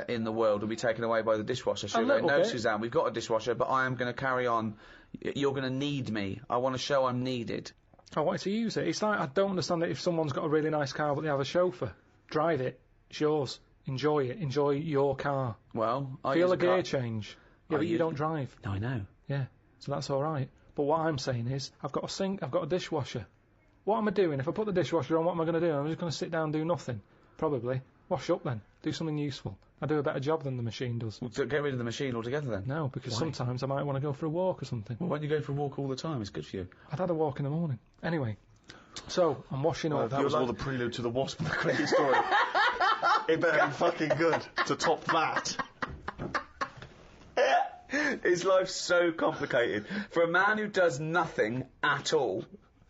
S1: in the world will be taken away by the dishwasher. So
S3: A
S1: you're like,
S3: little
S1: no,
S3: bit.
S1: Suzanne, we've got a dishwasher, but I am going to carry on. You're going to need me. I want to show I'm needed.
S3: I wanted to use it. It's like, I don't understand that if someone's got a really nice car but they have a chauffeur, drive it. It's yours. Enjoy it. Enjoy your car.
S1: Well, I
S3: Feel
S1: use
S3: a gear
S1: car-
S3: change. Yeah,
S1: I
S3: but you
S1: use-
S3: don't drive.
S1: No, I know.
S3: Yeah, so that's all right. But what I'm saying is, I've got a sink, I've got a dishwasher. What am I doing? If I put the dishwasher on, what am I going to do? I'm just going to sit down and do nothing. Probably. Wash up then. Do something useful. I do a better job than the machine does.
S1: Well, to get rid of the machine altogether then.
S3: No, because
S1: Why?
S3: sometimes I might want to go for a walk or something.
S1: Well, why don't you go for a walk all the time? It's good for you.
S3: I'd had a walk in the morning. Anyway, so I'm washing up.
S2: That was all the prelude to the wasp and the cricket story. It better be fucking good to top that.
S1: His life's so complicated. For a man who does nothing at all,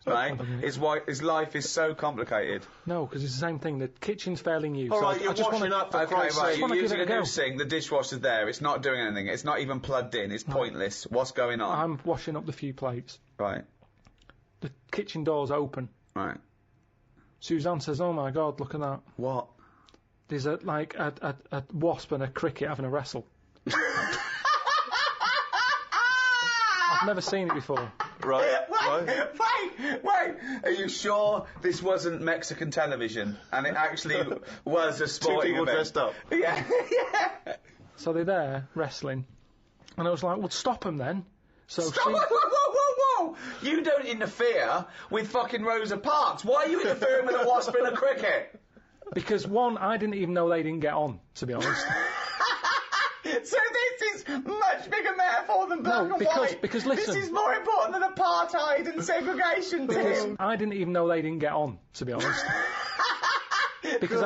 S1: right, his life is so complicated.
S3: No, because it's the same thing. The kitchen's fairly new.
S2: All
S3: so
S2: right,
S3: I
S2: you're
S3: just
S2: washing
S3: wanna,
S2: up for
S1: Okay,
S2: Christ's
S1: right,
S2: sake.
S1: you're
S3: wanna give
S1: using
S3: it
S1: a
S3: a
S1: new
S3: go.
S1: sink, the dishwasher's there, it's not doing anything, it's not even plugged in, it's pointless. What's going on?
S3: I'm washing up the few plates.
S1: Right,
S3: The kitchen door's open.
S1: right.
S3: Suzanne says, "Oh my God, look at that!
S1: What?
S3: There's a wasp and a cricket having a wrestle." I've never seen it before.
S2: Right, right.
S1: Wait! Are you sure this wasn't Mexican television and it actually was a
S2: Two
S1: sporting
S2: people
S1: event?
S2: dressed up.
S1: Yeah, yeah.
S3: So they're there wrestling, and I was like, "Well, stop them then." So
S1: Stop, whoa! You don't interfere with fucking Rosa Parks. Why are you interfering with a wasp and a cricket?
S3: because one, I didn't even know they didn't get on. To be honest,
S1: So this is much bigger metaphor than black and white.
S3: because listen,
S1: This is more important than apartheid and segregation, Tim.
S3: I didn't even know they didn't get on. To be honest. Because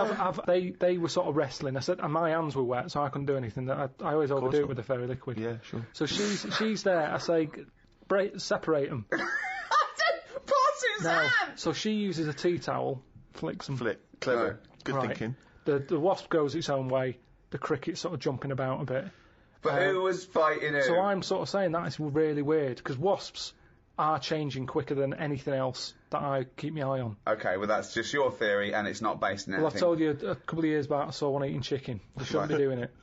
S3: they were sort of wrestling. I said, and my hands were wet, so I couldn't do anything. I always overdo it with the fairy liquid.
S2: Yeah, sure.
S3: So she's there. I say, separate them.
S1: Poor Suzanne!
S3: Now, so she uses a tea towel, flicks them.
S2: Flick. Clever.
S1: Right.
S2: Good
S3: Right.
S2: thinking.
S3: The wasp goes its own way. The cricket's sort of jumping about a bit.
S1: But who was fighting who?
S3: So I'm sort of saying that is really weird because wasps are changing quicker than anything else that I keep my eye on.
S1: Okay, well that's just your theory and it's not based on anything.
S3: Well, I've told you a couple of years back I saw one eating chicken. They shouldn't be doing it.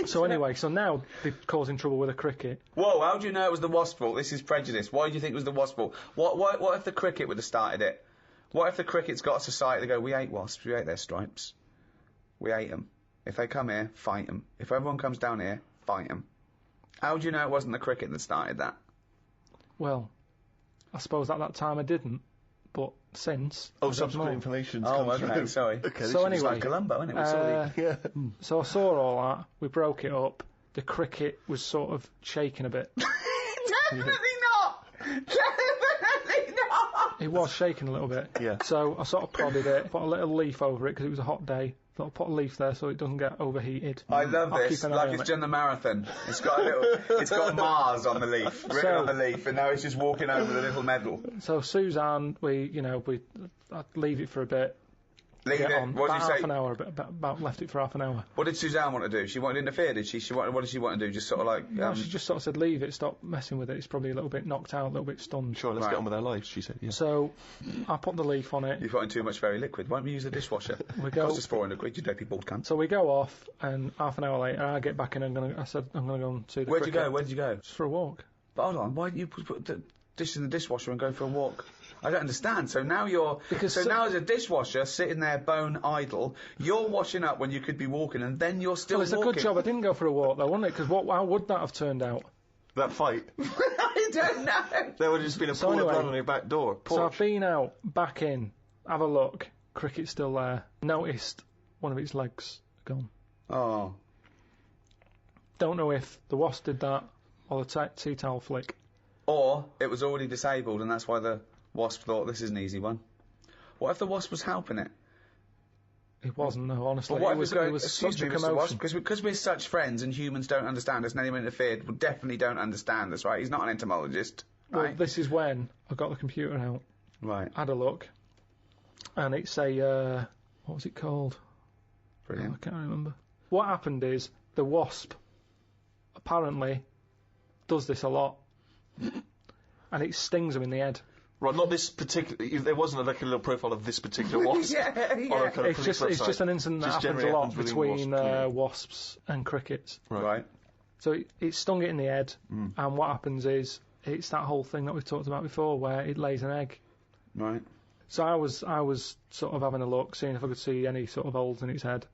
S3: So anyway, so now they're causing trouble with a cricket.
S1: Whoa, how do you know it was the wasp's fault? This is prejudice. Why do you think it was the wasp's fault? What if the cricket would have started it? What if the cricket's got a society to go, we ate wasps, we ate their stripes. We ate them.
S4: If they come here, fight them. If everyone comes down here, fight them. How do you know it wasn't the cricket that started that?
S3: Well, I suppose at that time I didn't, but since...
S2: Oh, subsequent information's come
S4: okay,
S2: through.
S4: sorry.
S2: Okay,
S3: So anyway,
S4: It's like Columbo, isn't it?
S2: yeah.
S3: so I saw all that, we broke it up, the cricket was sort of shaking a bit.
S4: Definitely not! Definitely not!
S3: It was shaking a little bit.
S2: Yeah.
S3: So I sort of prodded it, put a little leaf over it because it was a hot day. Thought I'll put a leaf there so it doesn't get overheated.
S4: I love
S3: I'll
S4: this,
S3: keep an eye
S4: like
S3: on
S4: it's
S3: it.
S4: done the marathon. It's got it's got Mars on the leaf, written on the leaf, and now it's just walking over the little medal.
S3: So Suzanne, I'd leave it for a bit.
S4: Leave
S3: Get
S4: it.
S3: on.
S4: What did
S3: About
S4: you
S3: half
S4: say?
S3: an hour, about left it for half an hour.
S4: What did Suzanne want to do? She wanted to interfere, did she? What did she want to do? Just sort of like...
S3: No, she just sort of said, leave it, stop messing with it. It's probably a little bit knocked out, a little bit stunned.
S2: Sure, let's
S4: Right.
S2: get on with our lives, she said. Yeah.
S3: So I put the leaf on it.
S4: You've got in too much very liquid. Why don't we use the dishwasher?
S3: We go.
S4: Cost us 400 quid, you dopey bald cunt.
S3: So we go off, and half an hour later, I get back in. I said I'm going to go and see the
S4: Where'd you
S3: cricket.
S4: go? Where did you go?
S3: Just for a walk.
S4: But hold on, why didn't you put the dish in the dishwasher and go for a walk? I don't understand. So now now as a dishwasher sitting there bone idle, you're washing up when you could be walking, and then you're still
S3: Well, it's
S4: walking.
S3: a good job I didn't go for a walk, though, wasn't it? Because how would that have turned out?
S2: That fight.
S4: I don't know.
S2: There would have just been a
S3: So
S2: pool of
S3: anyway,
S2: blood on your back door.
S3: So
S2: Porch.
S3: I've been out, back in, have a look. Cricket's still there. Noticed one of its legs gone.
S4: Oh,
S3: Don't know if the wasp did that or the tea towel flick.
S4: or it was already disabled, and that's why the wasp thought this is an easy one. What if the wasp was helping it?
S3: It wasn't, no, honestly.
S4: But what
S3: It was
S4: excuse
S3: such a
S4: me, Mr.
S3: commotion.
S4: Wasp, because we're such friends and humans don't understand us, and anyone interfered would definitely don't understand us, right? He's not an entomologist,
S3: Well,
S4: right?
S3: this is when I got the computer out,
S4: Right,
S3: had a look, and it's a, what was it called?
S4: brilliant.
S3: I can't remember. What happened is the wasp apparently does this a lot, and it stings them in the head.
S2: Right, not this particular... There wasn't like a little profile of this particular wasp.
S4: Yeah.
S2: On a kind of
S3: It's
S2: police
S3: just
S2: website.
S3: an incident that
S2: Just
S3: happens a
S2: generally
S3: lot
S2: happens within
S3: between
S2: wasps,
S3: wasps and crickets.
S4: Right.
S3: So it stung it in the head, and what happens is it's that whole thing that we've talked about before, where it lays an egg.
S4: Right.
S3: So I was sort of having a look, seeing if I could see any sort of holes in its head,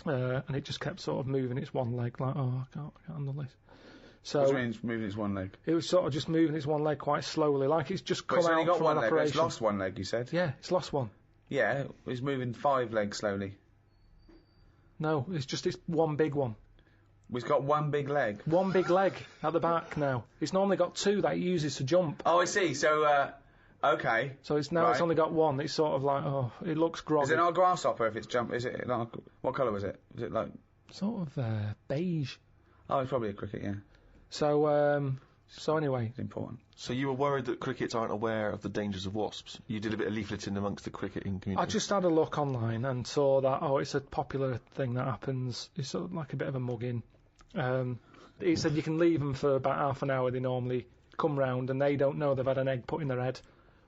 S3: and it just kept sort of moving its one leg, like, oh, I can't handle this. So
S4: What do you mean it's moving its one leg?
S3: it was sort of just moving its one leg quite slowly, like it's just
S4: But
S3: come
S4: it's only
S3: out
S4: got
S3: from
S4: one
S3: an
S4: leg, but it's
S3: operation.
S4: lost one leg, you said?
S3: Yeah, it's lost one.
S4: Yeah, it's moving 5 legs slowly.
S3: No, it's just its one big one.
S4: It's got one big leg.
S3: One big leg at the back now. It's normally got 2 that it uses to jump.
S4: Oh, I see. So, okay.
S3: So it's now it's
S4: Right.
S3: only got one. It's sort of like, oh, it looks groggy.
S4: Is it not a grasshopper if it's jump? Is it not? What colour was it? Is it like?
S3: Sort of beige.
S4: Oh, it's probably a cricket. Yeah,
S3: So anyway,
S4: it's important.
S2: So you were worried that crickets aren't aware of the dangers of wasps. You did a bit of leafleting amongst the cricketing community.
S3: I just had a look online and saw that, it's a popular thing that happens. It's sort of like a bit of a mugging. It said you can leave them for about half an hour. They normally come round and they don't know they've had an egg put in their head.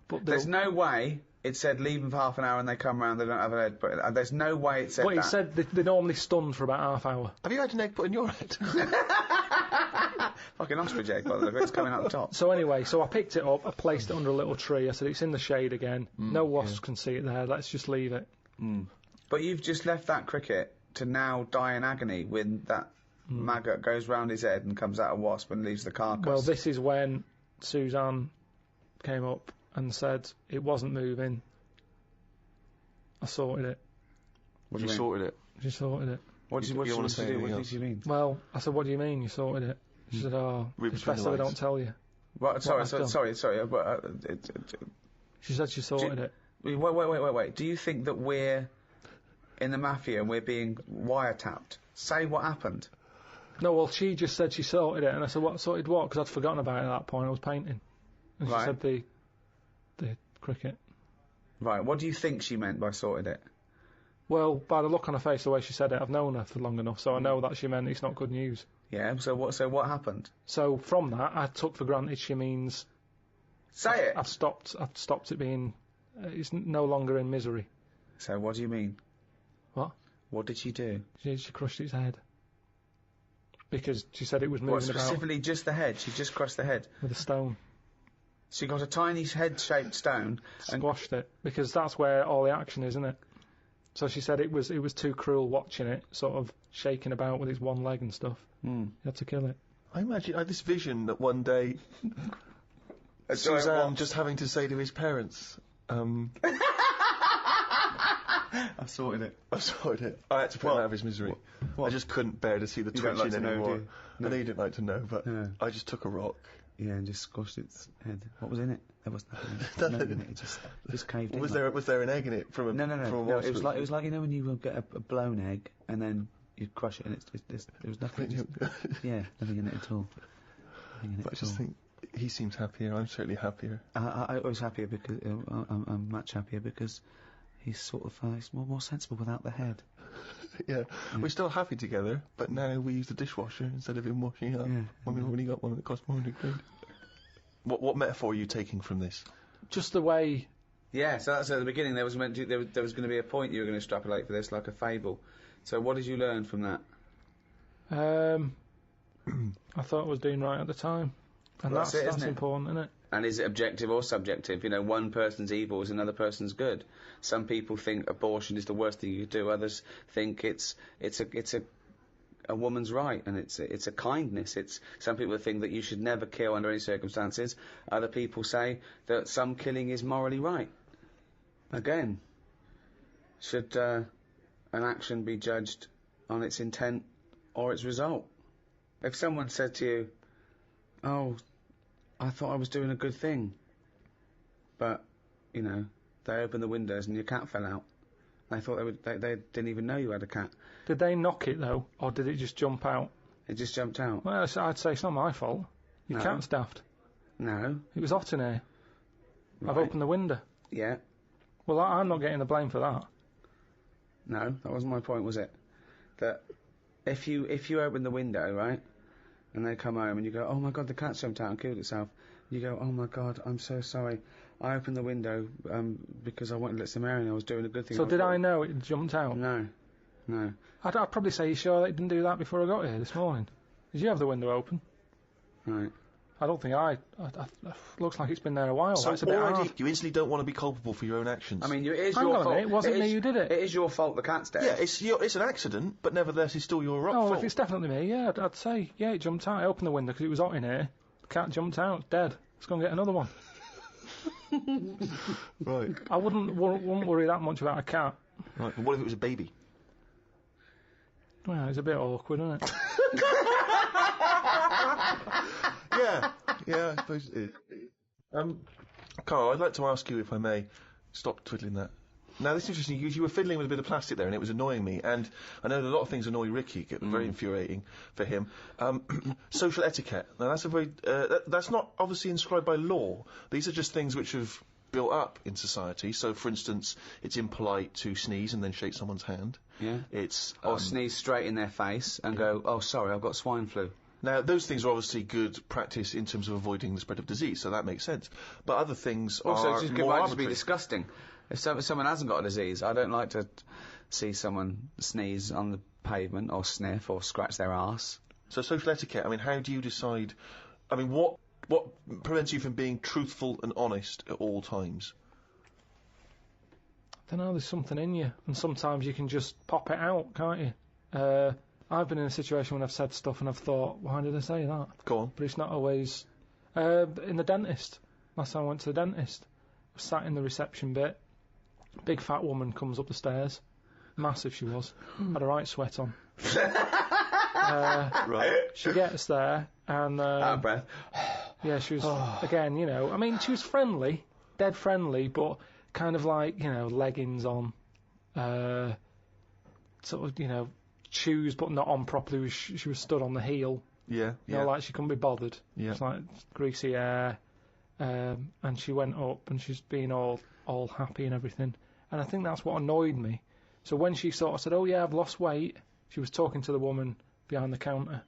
S3: But
S4: There's no way it said leave them for half an hour and they come round. They don't have an egg. But there's no way it said
S3: Well,
S4: that.
S3: it said they're normally stunned for about half hour.
S2: Have you had an egg put in your head?
S4: Fucking ostrich egg, by the look of it. It's coming out the top.
S3: So anyway, I picked it up, I placed it under a little tree. I said it's in the shade again. No wasps can see it there. Let's just leave it.
S4: But you've just left that cricket to now die in agony when that maggot goes round his head and comes out a wasp and leaves the carcass.
S3: Well, this is when Suzanne came up and said it wasn't moving. I sorted it.
S4: What do
S2: You
S4: you mean?
S2: sorted it.
S3: She sorted it.
S4: What do you
S2: You
S4: want
S2: wanna
S4: to
S2: say
S4: do? What
S2: anything
S4: did you mean?
S3: Well, I said, what do you mean you sorted it? She said,
S2: Read
S3: it's
S2: between
S3: best
S2: the
S3: if I
S2: lines.
S3: don't tell you.
S4: What, sorry,
S3: I've done.
S4: sorry. But,
S3: She said she sorted it.
S4: wait. Do you think that we're in the mafia and we're being wiretapped? Say what happened.
S3: No, well, she just said she sorted it, and I said, what, sorted what? Because I'd forgotten about it at that point, I was painting. And she
S4: Right.
S3: said the cricket.
S4: Right, what do you think she meant by sorted it?
S3: Well, by the look on her face, the way she said it, I've known her for long enough, so I know that she meant it's not good news.
S4: Yeah, so what happened?
S3: So from that, I took for granted she means
S4: Say it!
S3: I've stopped it being, it's no longer in misery.
S4: So what do you mean?
S3: What?
S4: What did she do?
S3: She crushed its head. Because she said it was
S4: What,
S3: moving about
S4: specifically just the head? She just crushed the head.
S3: with a stone.
S4: She got a tiny head-shaped stone and
S3: Squashed it. Because that's where all the action is, isn't it? So she said it was too cruel watching it, sort of shaking about with its one leg and stuff. You had to kill it.
S2: I imagine I had this vision that one day Suzanne just having to say to his parents,
S4: I've sorted it.
S2: I had to put him out of his misery. I just couldn't bear to see the
S4: You don't
S2: twitching
S4: like to know,
S2: anymore.
S4: do you?
S2: I know you didn't like to know, but
S4: No.
S2: I just took a rock.
S4: Yeah, and just squashed its head. What was in it? There was nothing in it.
S2: Nothing.
S4: Nothing in it. It just caved in.
S2: Was there an egg in it from a
S4: No.
S2: From a
S4: It was
S2: wasp?
S4: like you know when you get a blown egg and then you crush it and there was nothing. Nothing in it at all. Nothing in it
S2: But I
S4: at
S2: just
S4: all.
S2: think he seems happier. I'm certainly happier.
S4: I was happier because I'm much happier because he's sort of he's more sensible without the head.
S2: Yeah, we're still happy together, but now we use the dishwasher instead of him washing up.
S4: Yeah.
S2: When we've already got one that costs £400. What metaphor are you taking from this?
S3: Just the way.
S1: Yeah, so that's at the beginning. There was going to be a point you were going to extrapolate for this, like a fable. So what did you learn from that?
S3: I thought I was doing right at the time, and
S1: Well, that's it,
S3: that's
S1: isn't it?
S3: important, isn't it?
S1: And is it objective or subjective? You know, one person's evil is another person's good. Some people think abortion is the worst thing you could do. Others think it's a woman's right, and it's a kindness. Some people think that you should never kill under any circumstances. Other people say that some killing is morally right. Again, should an action be judged on its intent or its result? If someone said to you, "Oh, I thought I was doing a good thing," but, you know, they opened the windows and your cat fell out. They thought they didn't even know you had a cat.
S3: Did they knock it though, or did it just jump out?
S1: It just jumped out.
S3: Well, I'd say it's not my fault. Your
S1: No.
S3: cat's daft.
S1: No.
S3: It was hot in here. I've
S1: Right.
S3: opened the window.
S1: Yeah.
S3: Well, I'm not getting the blame for that.
S1: No, that wasn't my point, was it? That if you open the window, right, and they come home and you go, "Oh my God, the cat jumped out and killed itself," you go, "Oh my God, I'm so sorry. I opened the window because I wanted to let some air in. I was doing a good thing."
S3: So did I know it jumped out?
S1: No.
S3: I'd probably say, "You sure they didn't do that before I got here this morning? Did you have the window open?"
S1: Right.
S3: I don't think looks like it's been there a while.
S2: So
S3: That's a bit
S2: already
S3: hard.
S2: you instantly don't want to be culpable for your own actions.
S1: I mean, it is
S3: Hang
S1: your
S3: on a
S1: fault.
S3: minute, it wasn't me who did it.
S1: It is your fault the cat's dead.
S2: yeah, it's an accident, but nevertheless, it's still your
S3: Oh,
S2: fault.
S3: if it's definitely me, yeah, I'd say, yeah, it jumped out. I opened the window because it was hot in here. The cat jumped out, it's dead. Let's go and get another one.
S2: Right.
S3: I wouldn't worry that much about a cat.
S2: Right. But what if it was a baby?
S3: Well, it's a bit awkward, isn't it?
S2: Yeah, I suppose it is. Carl, I'd like to ask you, if I may, stop twiddling that. Now, this is interesting, because you were fiddling with a bit of plastic there, and it was annoying me, and I know that a lot of things annoy Ricky, get very infuriating for him. Social etiquette. Now, that's that's not obviously inscribed by law. These are just things which have built up in society. So, for instance, it's impolite to sneeze and then shake someone's hand.
S1: Yeah.
S2: It's
S1: Or sneeze straight in their face and go, "Oh, sorry, I've got swine flu."
S2: Now, those things are obviously good practice in terms of avoiding the spread of disease, so that makes sense. But other things
S1: Also,
S2: are
S1: it
S2: more
S1: might just be
S2: arbitrary.
S1: disgusting. If someone hasn't got a disease, I don't like to see someone sneeze on the pavement or sniff or scratch their arse.
S2: So social etiquette, I mean, how do you decide... I mean, what prevents you from being truthful and honest at all times?
S3: I don't know, there's something in you, and sometimes you can just pop it out, can't you? I've been in a situation when I've said stuff and I've thought, why did I say that?
S2: Go on.
S3: But it's not always... in the dentist, last time I went to the dentist, I was sat in the reception bit, big fat woman comes up the stairs, massive she was, had a right sweat on.
S2: Right.
S3: She gets there, and...
S1: Out of breath.
S3: Yeah, she was, again, you know, I mean, she was friendly, dead friendly, but kind of like, you know, leggings on, sort of, you know, shoes but not on properly. She was stood on the heel,
S2: Yeah,
S3: you know, like she couldn't be bothered.
S2: Yeah.
S3: It's like greasy hair, and she went up and she's being all happy and everything. And I think that's what annoyed me. So when she sort of said, "Oh yeah, I've lost weight," she was talking to the woman behind the counter.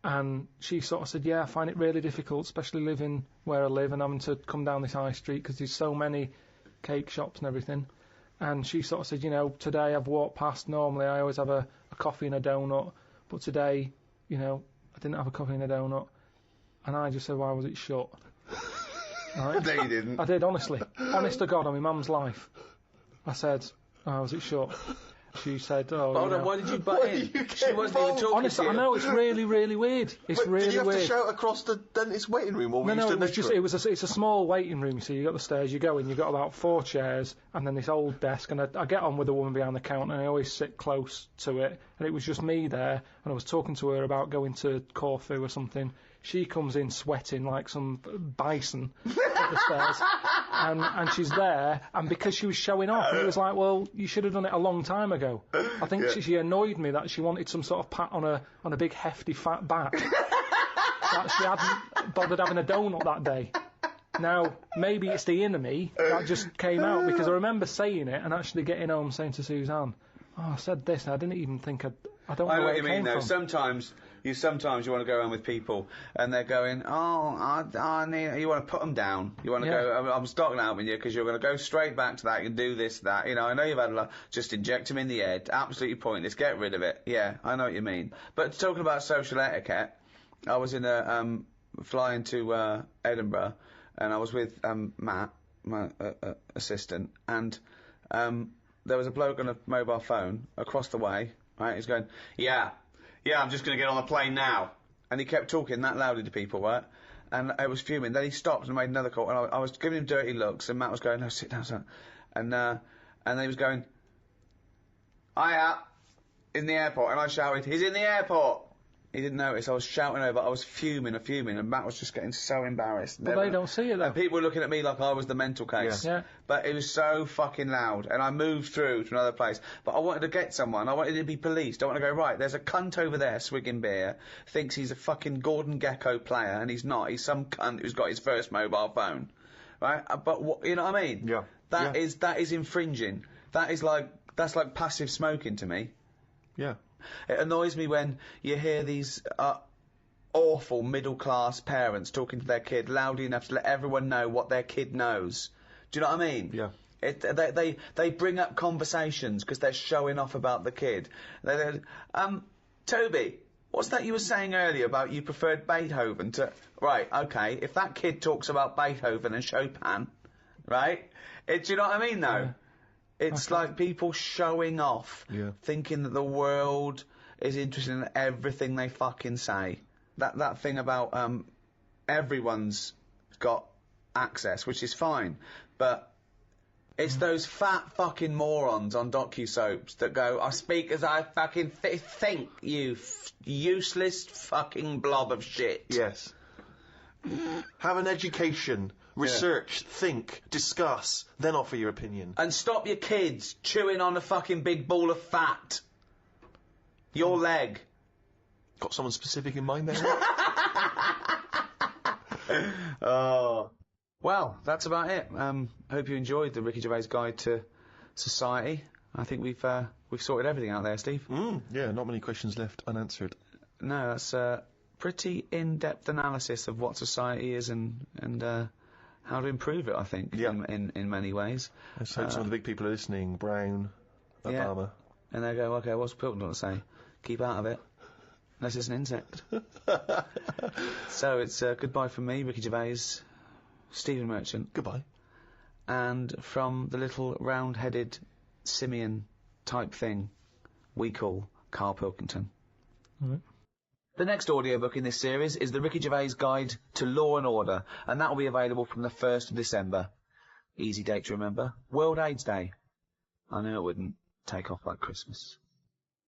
S3: And she sort of said, "Yeah, I find it really difficult, especially living where I live and having to come down this high street because there's so many cake shops and everything." And she sort of said, "You know, today I've walked past, normally I always have a coffee and a donut, but today, you know, I didn't have a coffee and a donut." And I just said, "Why was it shut?" Right?
S1: No, you didn't.
S3: I did, honestly. Honest to God, on my mum's life. I said, Oh, was it short? She said, oh,
S1: Hold
S3: you
S1: on,
S3: know.
S1: why did you butt
S2: Why
S1: in?
S2: did you get
S1: She wasn't even
S2: involved?
S1: talking
S3: Honestly,
S1: to
S3: I
S1: you.
S3: know, it's really, really weird. It's
S2: Wait,
S3: really
S2: did you have
S3: weird.
S2: to shout across the dentist waiting room, or were you
S3: No,
S2: stood
S3: it was
S2: next
S3: just,
S2: to
S3: it's a small waiting room, so you got the stairs, you go in, you've got about 4 chairs, and then this old desk, and I get on with the woman behind the counter, and I always sit close to it, and it was just me there, and I was talking to her about going to Corfu or something. She comes in sweating like some bison up the stairs, and she's there, and because she was showing off, it was like, well, you should have done it a long time ago. I think she annoyed me that she wanted some sort of pat on a big hefty fat back. That she hadn't bothered having a donut that day. Now, maybe it's the inner me that just came out, because I remember saying it and actually getting home saying to Suzanne, oh, I said this, and I didn't even think I don't know
S1: I know
S3: where
S1: what you
S3: it
S1: mean,
S3: came
S1: though.
S3: from.
S1: Sometimes you want to go around with people, and they're going, oh, I need. You want to put them down. You want to go. I'm stocking out with you because you're going to go straight back to that and do this, that. You know, I know you've had a lot. Just inject them in the head. Absolutely pointless. Get rid of it. Yeah, I know what you mean. But talking about social etiquette, I was in a flying to Edinburgh, and I was with Matt, my assistant, and there was a bloke on a mobile phone across the way. Right, he's going, yeah, I'm just going to get on the plane now. And he kept talking that loudly to people, right? And I was fuming. Then he stopped and made another call, and I was giving him dirty looks, and Matt was going, no, sit down, son. And then he was going, hiya, in the airport. And I shouted, he's in the airport. He didn't notice. I was shouting over. I was fuming, and Matt was just getting so embarrassed.
S3: But they don't see it, though.
S1: And people were looking at me like I was the mental case.
S3: Yeah.
S1: But it was so fucking loud, and I moved through to another place. But I wanted to get someone. I wanted to be policed. I want to go, right, there's a cunt over there swigging beer, thinks he's a fucking Gordon Gekko player, and he's not. He's some cunt who's got his first mobile phone. Right? But you know what I mean?
S2: Yeah.
S1: That is infringing. That's like passive smoking to me.
S2: Yeah.
S1: It annoys me when you hear these awful middle-class parents talking to their kid loudly enough to let everyone know what their kid knows. Do you know what I mean?
S2: Yeah.
S1: They bring up conversations because they're showing off about the kid. Toby, what's that you were saying earlier about you preferred Beethoven to... Right, okay, if that kid talks about Beethoven and Chopin, right? Do you know what I mean, though?
S3: Yeah.
S1: It's like people showing off, thinking that the world is interested in everything they fucking say. That thing about everyone's got access, which is fine, but it's those fat fucking morons on docu-soaps that go, I speak as I fucking think, you useless fucking blob of shit.
S2: Yes. Have an education. Research, think, discuss, then offer your opinion.
S1: And stop your kids chewing on a fucking big ball of fat. Your leg.
S2: Got someone specific in mind there?
S1: Oh. Well, that's about it. Hope you enjoyed the Ricky Gervais Guide to Society. I think we've sorted everything out there, Steve.
S2: Yeah, not many questions left unanswered.
S1: No, that's a pretty in-depth analysis of what society is and how to improve it, I think, in many ways.
S2: Let's hope some of the big people are listening. Brown, Obama.
S1: And they go, okay, what's Pilton got to say? Keep out of it. Unless it's an insect. So it's goodbye from me, Ricky Gervais, Stephen Merchant.
S2: Goodbye.
S1: And from the little round-headed simian type thing we call Carl Pilkington.
S3: Right.
S1: The next audiobook in this series is the Ricky Gervais Guide to Law and Order, and that will be available from the 1st of December. Easy date to remember. World AIDS Day. I knew it wouldn't take off like Christmas.